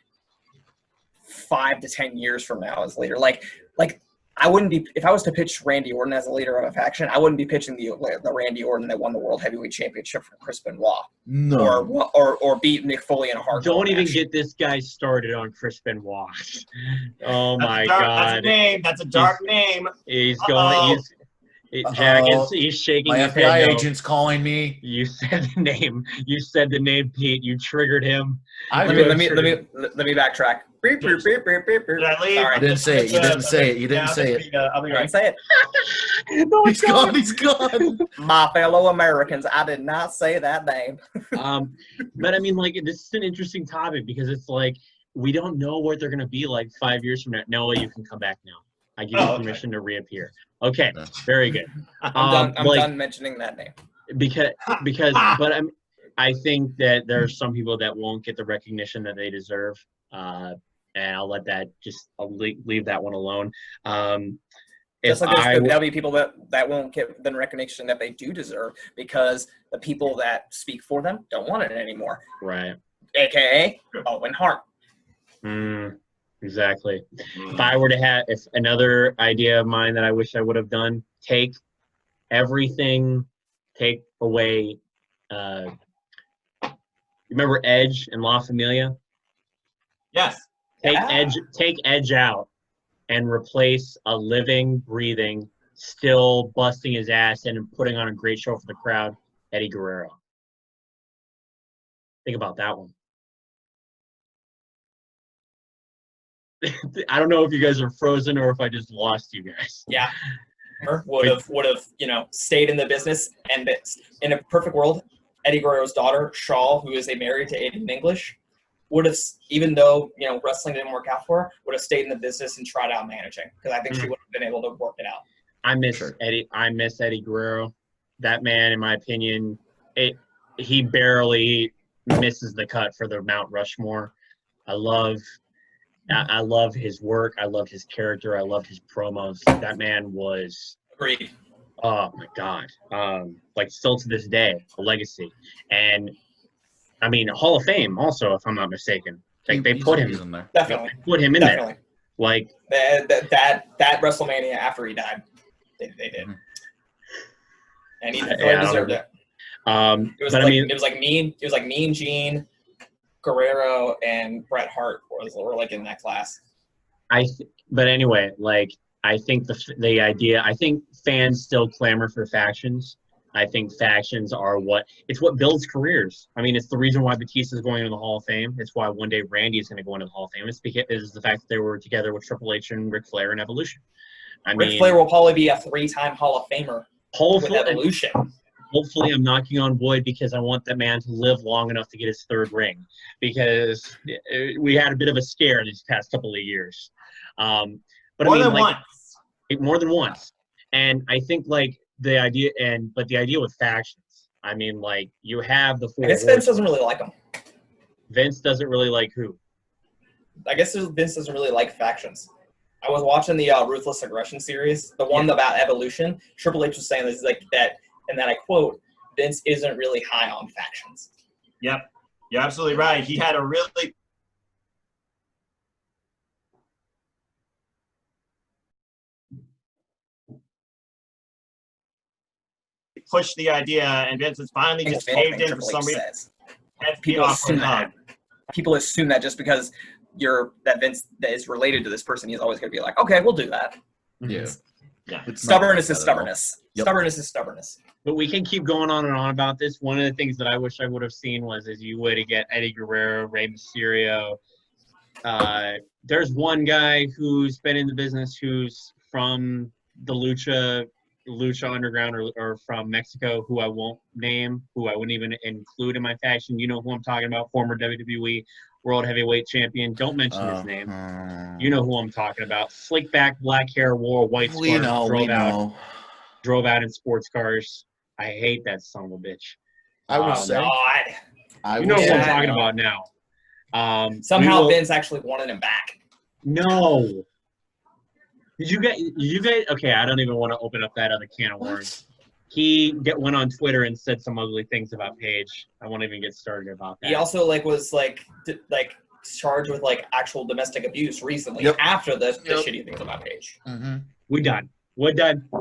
5 to 10 years from now as leader. Like I wouldn't be, if I was to pitch Randy Orton as a leader of a faction, I wouldn't be pitching the Randy Orton that won the World Heavyweight Championship from Chris Benoit. No. Or beat Mick Foley in a hardcore Don't even match. get this guy started on Chris Benoit. Oh my God. That's a name. That's a dark name. He's going. Jack he's shaking My his FBI head. No. agent's calling me. You said the name. You said the name, Pete. You triggered him. Let me backtrack. Beep, beep, beep, beep, beep, beep. Did I leave? Sorry. You didn't say it. You didn't say it. You didn't say it. I'll be I right. didn't say it. No, He's gone. He's gone. My fellow Americans, I did not say that name. But I mean, like, this is an interesting topic because it's like we don't know what they're gonna be like 5 years from now. Noah, you can come back now. I give you permission to reappear. Okay, very good. I'm done mentioning that name. Because but I think that there are some people that won't get the recognition that they deserve. And I'll let that I'll leave that one alone. Just like there'll be people that won't get the recognition that they do deserve because the people that speak for them don't want it anymore. Right. AKA Owen Hart. Exactly. If another idea of mine that I wish I would have done, take away. Remember Edge and La Familia? Yes. Take Edge out and replace a living, breathing, still busting his ass and putting on a great show for the crowd, Eddie Guerrero. Think about that one. I don't know if you guys are frozen or if I just lost you guys. Yeah. Would have stayed in the business, and in a perfect world, Eddie Guerrero's daughter, Shaw, who is married to Aiden English, would have, even though wrestling didn't work out for her, would have stayed in the business and tried out managing because I think she would have been able to work it out. I miss Eddie Guerrero. That man, in my opinion, he barely misses the cut for the Mount Rushmore. I love his work. I loved his character. I loved his promos. That man was. Agreed. Oh my God. Still to this day, a legacy. And I mean, Hall of Fame also, if I'm not mistaken. They put him in there. Definitely. They put him in there. Like that WrestleMania after he died, they did. Mm-hmm. And he deserved it. It was like Mean Gene, Guerrero, and Bret Hart were like in that class. But anyway, I think the idea. I think fans still clamor for factions. I think factions are what builds careers. I mean, it's the reason why Batista is going into the Hall of Fame. It's why one day Randy is going to go into the Hall of Fame. It's because the fact that they were together with Triple H and Ric Flair in Evolution. Ric Flair will probably be a 3-time Hall of Famer with Evolution. Hopefully, I'm knocking on wood because I want that man to live long enough to get his 3rd ring, because we had a bit of a scare these past couple of years. But more than once. More than once. And I think the idea with factions, I mean, you have the 4. I guess Vince doesn't really like them. Vince doesn't really like who? I guess Vince doesn't really like factions. I was watching the Ruthless Aggression series, the one about Evolution. Triple H was saying this that, and then I quote, Vince isn't really high on factions. Yep, you're absolutely right. He had a really pushed the idea, and Vince has finally just caved in for some reason. People assume that just because Vince that is related to this person, he's always going to be like, okay, we'll do that. Yeah. Stubbornness is stubbornness. Yep. Stubbornness is stubbornness. But we can keep going on and on about this. One of the things that I wish I would have seen was you would get Eddie Guerrero, Rey Mysterio. There's one guy who's been in the business who's from the Lucha Underground or from Mexico, who I won't name, who I wouldn't even include in my faction. You know who I'm talking about, former WWE World Heavyweight Champion. Don't mention his name. You know who I'm talking about. Slick back, black hair, wore a white scarf, drove out in sports cars. I hate that son of a bitch. I would say. You know what I'm talking about now. Somehow Vince actually wanted him back. No. Did you guys? Okay, I don't even want to open up that other can of worms. He went on Twitter and said some ugly things about Paige. I won't even get started about that. He also was charged with actual domestic abuse recently after the shitty things about Paige. Mm-hmm. We're done.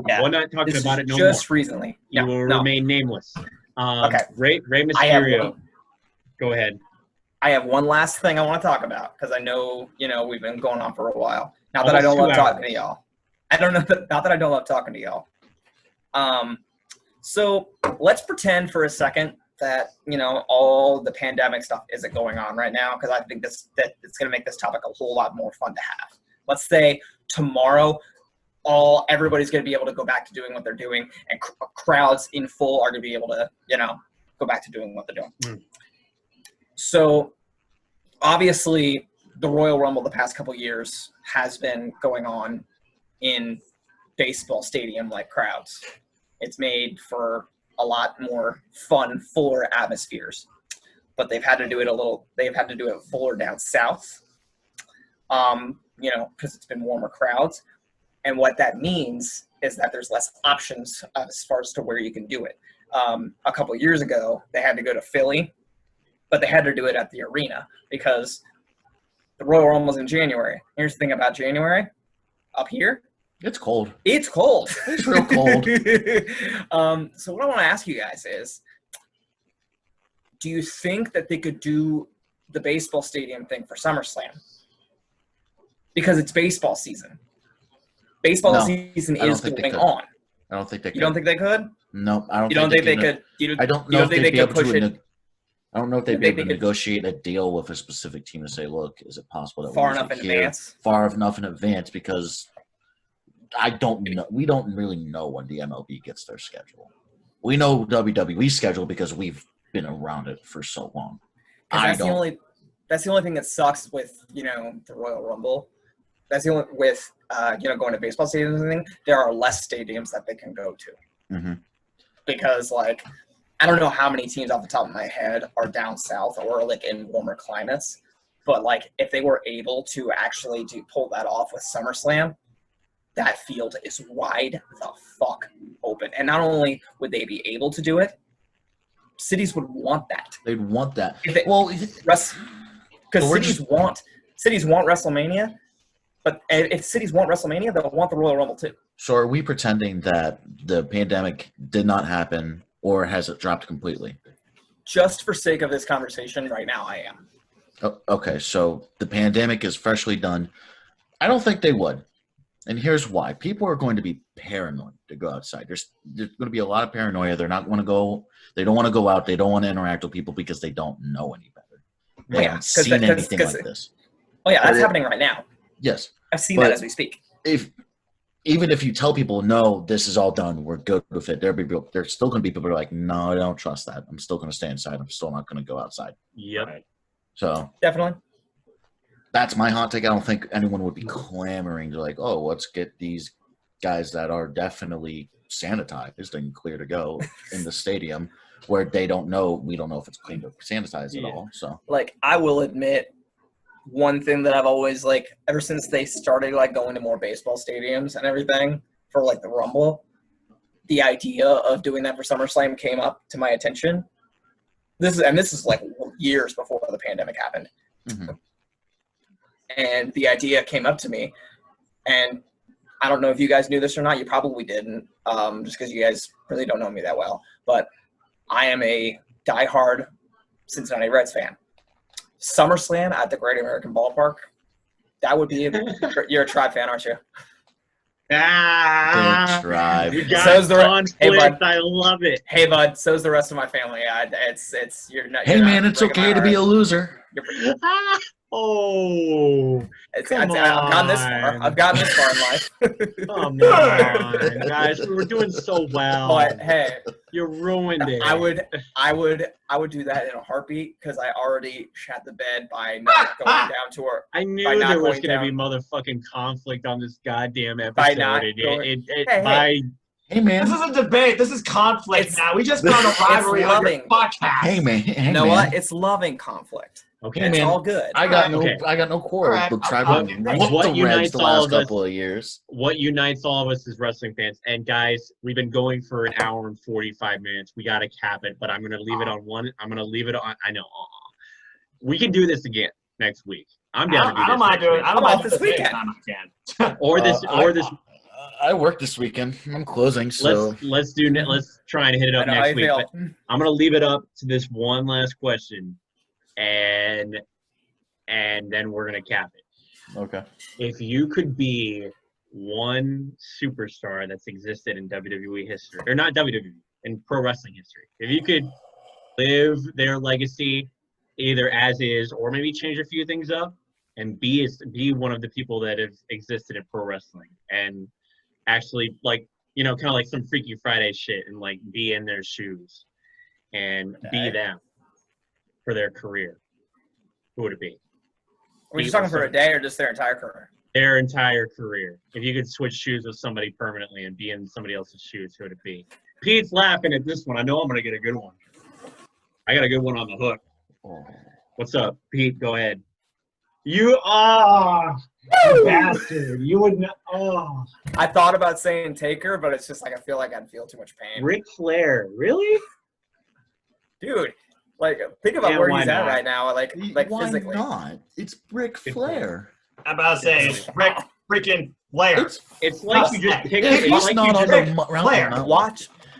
Yeah. We're not talking about it no more. Just recently. You will remain nameless. Okay. Rey Mysterio. Go ahead. I have one last thing I want to talk about because I know we've been going on for a while. Not that I don't love talking to y'all. Not that I don't love talking to y'all. So let's pretend for a second that all the pandemic stuff isn't going on right now, because I think that it's going to make this topic a whole lot more fun to have. Let's say tomorrow, everybody's going to be able to go back to doing what they're doing, and crowds in full are going to be able to go back to doing what they're doing. So obviously, the Royal Rumble the past couple years has been going on in baseball stadium-like crowds. It's made for a lot more fun, fuller atmospheres, but they've had to do it fuller down south, because it's been warmer crowds. And what that means is that there's less options as far as to where you can do it. A couple of years ago, they had to go to Philly, but they had to do it at the arena because the Royal Rumble was in January. Here's the thing about January. Up here, it's cold. It's cold. It's real cold. So what I want to ask you guys is, do you think that they could do the baseball stadium thing for SummerSlam? Because it's baseball season. Baseball season is going on. I don't think they could. You don't think they could? No, I don't. You don't think they could? I don't know if they'd be able to. I don't know if they'd be able to negotiate a deal with a specific team to say, look, is it possible that far enough in advance? Far enough in advance, because I don't know. We don't really know when the MLB gets their schedule. We know WWE schedule because we've been around it for so long. That's the only thing that sucks with the Royal Rumble. That's the only with going to baseball stadiums and everything. There are less stadiums that they can go to, because I don't know how many teams off the top of my head are down south or in warmer climates, but if they were able to actually pull that off with SummerSlam, that field is wide the fuck open. And not only would they be able to do it, cities would want that. They'd want that. Because cities want WrestleMania, but if cities want WrestleMania, they'll want the Royal Rumble too. So are we pretending that the pandemic did not happen, or has it dropped completely? Just for sake of this conversation right now, I am. Oh, okay, so the pandemic is freshly done. I don't think they would. And here's why. People are going to be paranoid. to go outside. There's going to be a lot of paranoia. They're not going to go. They don't want to go out. They don't want to interact with people because they don't know any better. They haven't seen anything like this. Oh yeah, that's happening right now. Yes, I've seen that as we speak. Even if you tell people, no, this is all done, we're good with it, there's still going to be people who are like, no, I don't trust that. I'm still going to stay inside. I'm still not going to go outside. Yep. Right. So Definitely. that's my hot take. I don't think anyone would be clamoring to like, oh, let's get these guys that are definitely sanitized and clear to go in the stadium where we don't know if it's clean or sanitized at all. So like, I will admit, one thing that I've always like ever since they started like going to more baseball stadiums and everything for like the Rumble, the idea of doing that for SummerSlam came up to my attention. This is like years before the pandemic happened. Mm-hmm. And the idea came up to me, and I don't know if you guys knew this or not. You probably didn't, just because you guys really don't know me that well. But I am a diehard Cincinnati Reds fan. SummerSlam at the Great American Ballpark, that would be – you're a Tribe fan, aren't you? Tribe. You got So's the conflict. hey, bud. I love it. Hey, bud, so's the rest of my family. You're not. Hey, man, it's okay to be a loser. Oh, I've gotten this far. I've gotten this far in life. come on, guys. We were doing so well. But hey, you ruined it. I would do that in a heartbeat because I already shat the bed by not going down to her. I knew there was going to be motherfucking conflict on this goddamn episode. By not Hey, man. This is a debate. This is conflict now. We just found a rivalry on your podcast. Hey, man. You know what? It's loving conflict. Okay, it's man. all good. I got no quarrel. Right. The Tribe what unites the all last of us? couple of years. What unites all of us as wrestling fans, and guys, we've been going for an hour and 45 minutes. We got to cap it, but I'm going to leave it on one. I'm going to leave it on. I know. We can do this again next week. I'm down to do this. I don't mind doing it. I don't mind this weekend. Or this. I work this weekend. I'm closing, so let's try and hit it up next week. But I'm gonna leave it up to this one last question, and then we're gonna cap it. Okay. If you could be one superstar that's existed in WWE history, or not WWE, in pro wrestling history, if you could live their legacy either as is or maybe change a few things up and be one of the people that have existed in pro wrestling and actually, like, you know, kind of like some Freaky Friday shit and, like, be in their shoes and be them for their career, who would it be? Are we just talking for a day or just their entire career? Their entire career. If you could switch shoes with somebody permanently and be in somebody else's shoes, who would it be? Pete's laughing at this one. I know I'm going to get a good one. I got a good one on the hook. What's up, Pete? Go ahead. You are a bastard. You would not. Oh. I thought about saying Taker, but it's just like I feel like I'd feel too much pain. Ric Flair, really? Dude, like think about where he's at right now. Like why physically. not? It's Ric Flair. I'm about to say it's Ric freaking Flair. It's like you just picked. He's not on the Flair.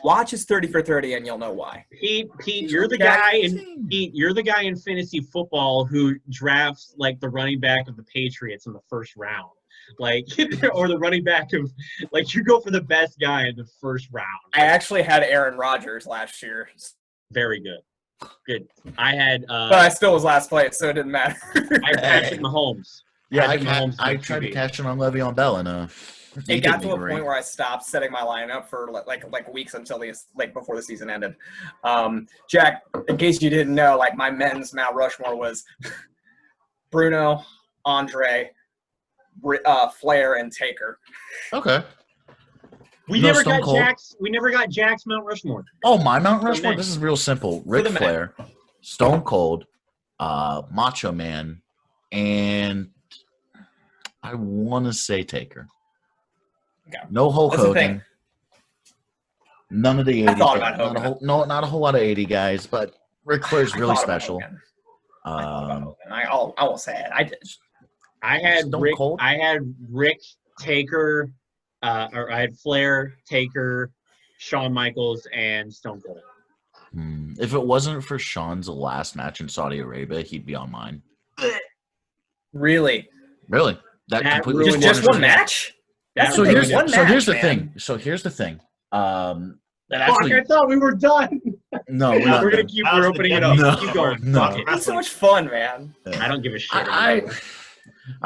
Watch his 30 for 30, and you'll know why. Pete, you're the guy in fantasy football who drafts like the running back of the Patriots in the first round, like, or the running back of, like, you go for the best guy in the first round. I actually had Aaron Rodgers last year. Very good. Good. I had. But I still was last place, so it didn't matter. I had Patrick Mahomes. Yeah, I tried to catch him on Le'Veon Bell, and it got to a point where I stopped setting my lineup for like weeks until before the season ended. Jack, in case you didn't know, like my men's Mount Rushmore was Bruno, Andre, Flair, and Taker. Okay. We never got Jack's Mount Rushmore. Oh, my Mount Rushmore? This is real simple. Ric Flair, Stone Cold, Macho Man, and I want to say Taker. Okay. No Hulk Hogan. None of the 80s. I thought about Hogan. Not a whole lot of 80 guys, but Ric Flair's really special. I won't say it. I did. I had Rick, Taker, or I had Flair, Taker, Shawn Michaels, and Stone Cold. If it wasn't for Shawn's last match in Saudi Arabia, he'd be on mine. Really? That completely just one match? So really here's the man. thing. So here's the thing. That Fuck, actually, I thought we were done. no, we're not We're gonna done. keep That was the opening it depth up. No. Keep going. No. Fuck it. It's so much fun, man. I don't give a shit. I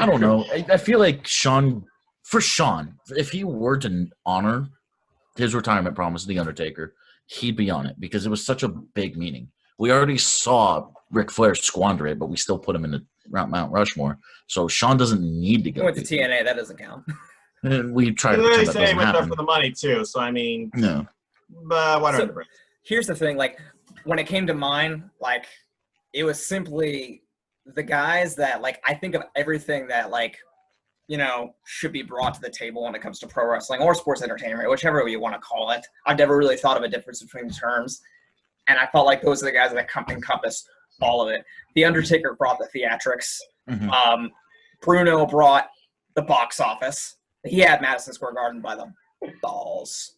don't know. I feel like Sean, if he were to honor his retirement promise to The Undertaker, he'd be on it because it was such a big meaning. We already saw Ric Flair squander it, but we still put him in the Mount Rushmore. So Sean doesn't need to He go. went to TNA. That doesn't count. And we try to They pretend that say doesn't he went there happen. for the money too. So I mean, No. whatever. So- Here's the thing, like, when it came to mine, like, it was simply the guys that, like, I think of everything that, like, you know, should be brought to the table when it comes to pro wrestling or sports entertainment, whichever you want to call it. I've never really thought of a difference between the terms. And I felt like those are the guys that encompass all of it. The Undertaker brought the theatrics. Mhm. Bruno brought the box office. He had Madison Square Garden by the balls.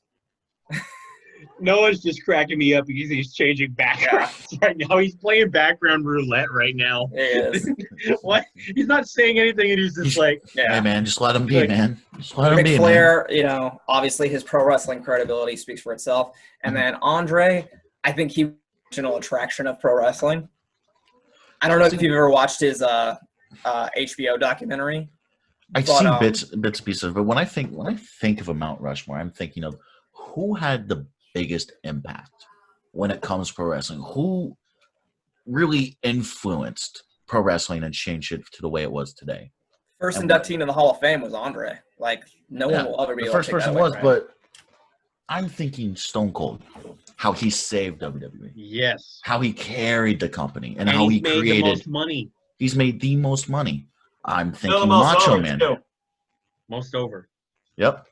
Noah's just cracking me up because he's changing backgrounds right now. He's playing background roulette right now. It is. What? He's not saying anything, and he's just like, Hey, man, just let him be, Like, man. Just let him Ric be, man. Flair, you know, obviously his pro wrestling credibility speaks for itself. And Mm-hmm. then Andre, I think he was the original attraction of pro wrestling. I don't know if you've ever watched his HBO documentary. I've But, seen bits and pieces, but when I think of a Mount Rushmore, I'm thinking of who had the biggest impact when it comes to pro wrestling. Who really influenced pro wrestling and changed it to the way it was today? First And inductee into the Hall of Fame was Andre. Like, no one will ever be the able first to take person that away was, from him. but I'm thinking Stone Cold, how he saved WWE, yes. how he carried the company, and And how he he's made the created. most money. He's made the most money. I'm Still thinking the most Macho over, Man. too. Most over. Yep.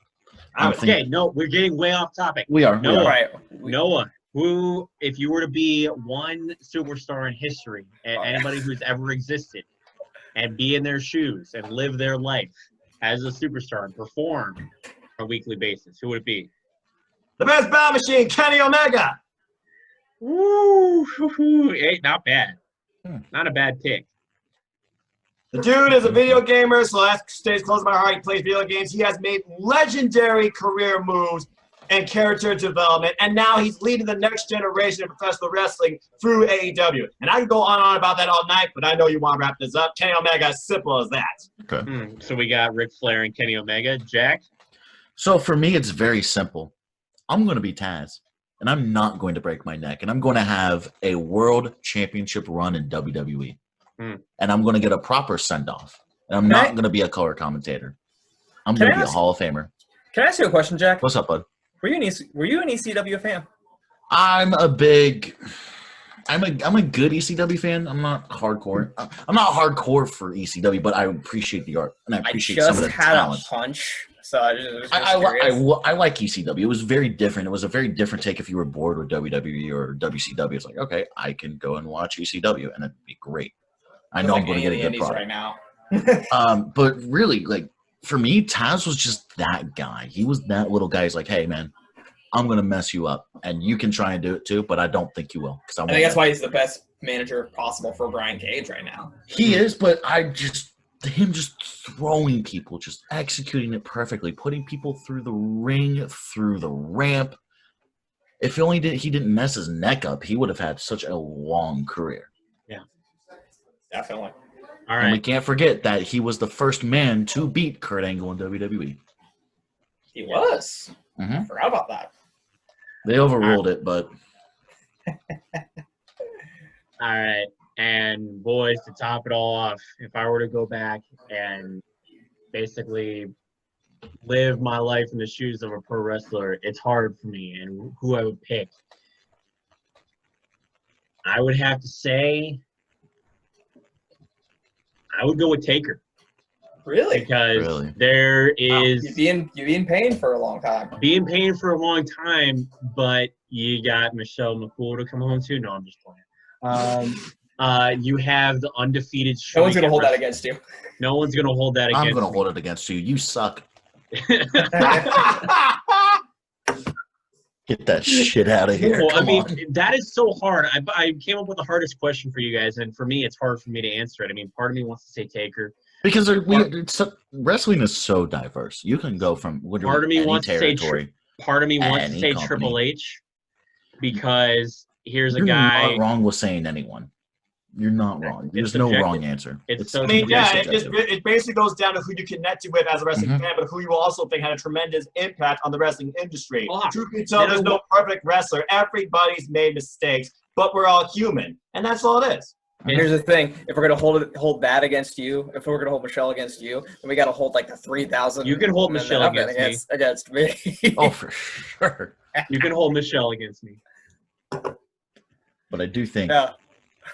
I would Okay, no, we're getting way off topic. We are. No, Right. Noah, who, if you were to be one superstar in history, anybody who's ever existed, and be in their shoes and live their life as a superstar and perform on a weekly basis, who would it be? The best bow machine, Kenny Omega. Woo! Hey, not bad. Hmm. Not a bad pick. The dude is a video gamer, so that stays close to my heart. He plays video games. He has made legendary career moves and character development, and now he's leading the next generation of professional wrestling through AEW. And I can go on and on about that all night, but I know you want to wrap this up. Kenny Omega, as simple as that. So we got Ric Flair and Kenny Omega. Jack? So for me, it's very simple. I'm going to be Taz, and I'm not going to break my neck, and I'm going to have a world championship run in WWE, and I'm going to get a proper send-off, and I'm not going to be a color commentator. I'm going to be a Hall of Famer. Can I ask you a question, Jack? What's up, bud? Were you an ECW fan? I'm a good ECW fan. I'm not hardcore. I'm not hardcore for ECW, but I appreciate the art, and I appreciate some of the had talent. a punch, so I was just I like ECW. It was very different. It was a very different take if you were bored with WWE or WCW. It's like, okay, I can go and watch ECW, and it'd be great. I know I'm going to get a good product right now. But really, like, for me, Taz was just that guy. He was that little guy. He's like, hey, man, I'm going to mess you up, and you can try and do it too, but I don't think you will. I think that's why he's the best manager possible for Brian Cage right now. He is, but him just throwing people, just executing it perfectly, putting people through the ring, through the ramp. If he didn't mess his neck up, he would have had such a long career. Yeah. Definitely. All And we right. can't forget that he was the first man to beat Kurt Angle in WWE. He was. Mhm. I forgot about that. They overruled it, but All right. And boys, to top it all off, if I were to go back and basically live my life in the shoes of a pro wrestler, it's hard for me and who I would pick. I would have to say I would go with Taker. Really? Because Really? there is You'd be in pain for a long time. being paid for a long time, but you got Michelle McCool to come home to. No, I'm just playing. You have the undefeated streak. No one's gonna hold that against you. No one's gonna hold that against I'm going to me. hold it against you. You suck. Get that shit out of here. Well, I Come mean, on. that is so hard. I came up with the hardest question for you guys, and for me, it's hard for me to answer it. I mean, part of me wants to say Taker. Because wrestling is so diverse. You can go from literally Part of me any wants territory. part of me wants to any say company. Triple H because here's a You're guy. not wrong with saying anyone. You're not wrong. There's no wrong answer. I mean, yeah, it basically goes down to who you connected with as a wrestling fan, but who you also think had a tremendous impact on the wrestling industry. Truth be told, there's no perfect wrestler. Everybody's made mistakes, but we're all human, and that's all it is. And here's the thing: if we're gonna hold that against you, if we're gonna hold Michelle against you, then we gotta hold like the 3,000. You can hold Michelle against me. Oh, for sure. You can hold Michelle against me. But I do think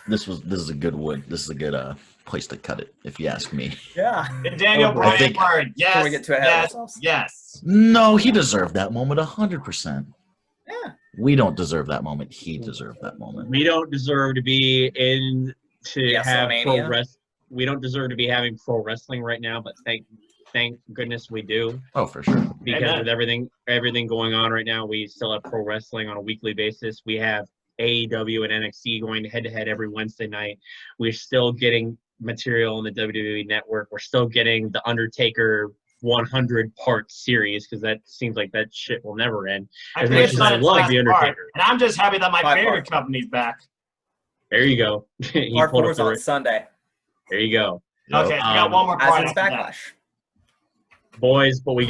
this is a good wood. This is a good place to cut it, if you ask me. Yeah. And Daniel Bryan word. Yes. Before we get too ahead of ourselves. Yes. No, he deserved that moment 100%. Yeah. We don't deserve that moment. He deserved that moment. We don't deserve to be we don't deserve to be having pro wrestling right now, but thank goodness we do. Oh, for sure. Because with everything going on right now, we still have pro wrestling on a weekly basis. We have AEW and NXT going head to head every Wednesday night. We're still getting material on the WWE network. We're still getting the Undertaker 100-part series because that seems like that shit will never end. As much as I love the Undertaker, and I'm just happy that my favorite company's back. There you go. Part 4 is on Sunday. There you go. Okay, so we got one more part. As Backlash. Boys, but we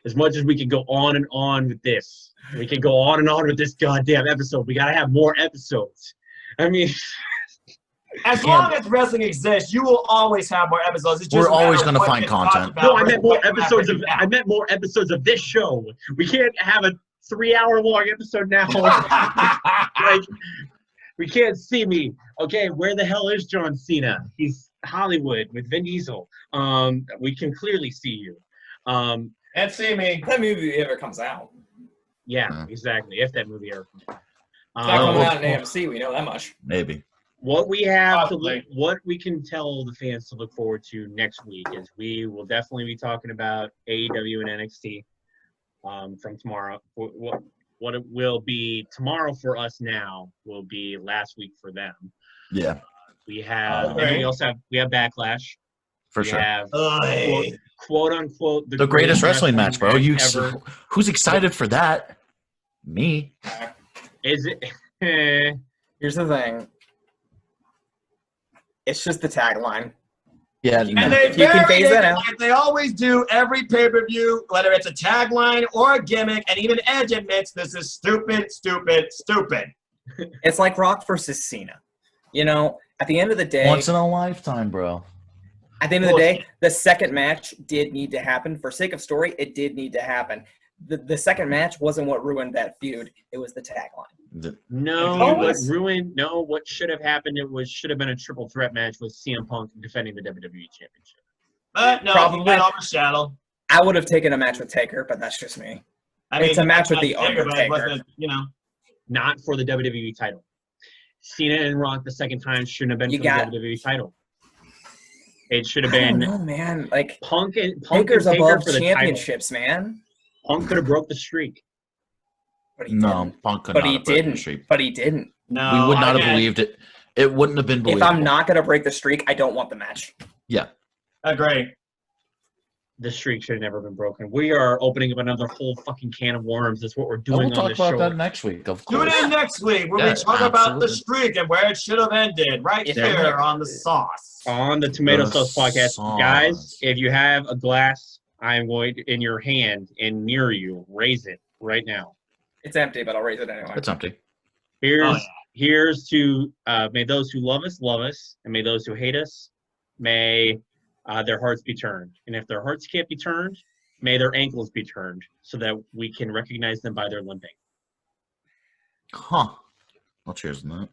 as much as we can go on and on with this, we can go on and on with this goddamn episode. We gotta have more episodes. I mean, as long as wrestling exists, you will always have more episodes. It's just we're always gonna find content. No, I meant more episodes of. I meant more episodes of this show. We can't have a 3-hour-long episode now. Like, we can't see me. Okay, where the hell is John Cena? He's Hollywood with Vin Diesel. We can clearly see you. And see me. If that movie ever comes out. Yeah, exactly. If that movie ever comes out. It's not coming out in AMC, we know that much. Maybe. What we have what we can tell the fans to look forward to next week is we will definitely be talking about AEW and NXT from tomorrow. What it will be tomorrow for us now will be last week for them. Yeah. We have we have Backlash. For sure. We have quote unquote the greatest wrestling match, bro. Who's excited for that? Me. Is it? Here's the thing. It's just the tagline. Yeah, and they can phase that out like they always do every pay-per-view, whether it's a tagline or a gimmick, and even Edge admits this is stupid, stupid, stupid. It's like Rock versus Cena. You know, at the end of the day, once in a lifetime, bro. At the end of the day, the second match did need to happen. For sake of story, it did need to happen. The second match wasn't what ruined that feud. It was the tagline. What should have happened, should have been a triple threat match with CM Punk defending the WWE Championship. But no, probably overshadowed. I would have taken a match with Taker, but that's just me. I mean, it's a match with the Undertaker. Not for the WWE title. Cena and Rock the second time shouldn't have been for the WWE title. It should have been. No, man. Like Punk and Taker's Taker above for the championships, man. Punk could have broke the streak. But he didn't. Punk could not have broken the streak. But he didn't. No, we would not have believed it. It wouldn't have been believable. If I'm not going to break the streak, I don't want the match. Yeah. Agree. The streak should have never been broken. We are opening up another whole fucking can of worms. That's what we're doing on this show. We'll talk about that next week, of course. Tune in next week where we talk about the streak and where it should have ended right here on the sauce. On the Tomato Sauce Podcast. Guys, if you have a glass, I'm going to, in your hand and near you, raise it right now. It's empty, but I'll raise it anyway. It's empty. Here's to may those who love us, and may those who hate us, may their hearts be turned. And if their hearts can't be turned, may their ankles be turned so that we can recognize them by their limping. Huh. Well, cheers on that.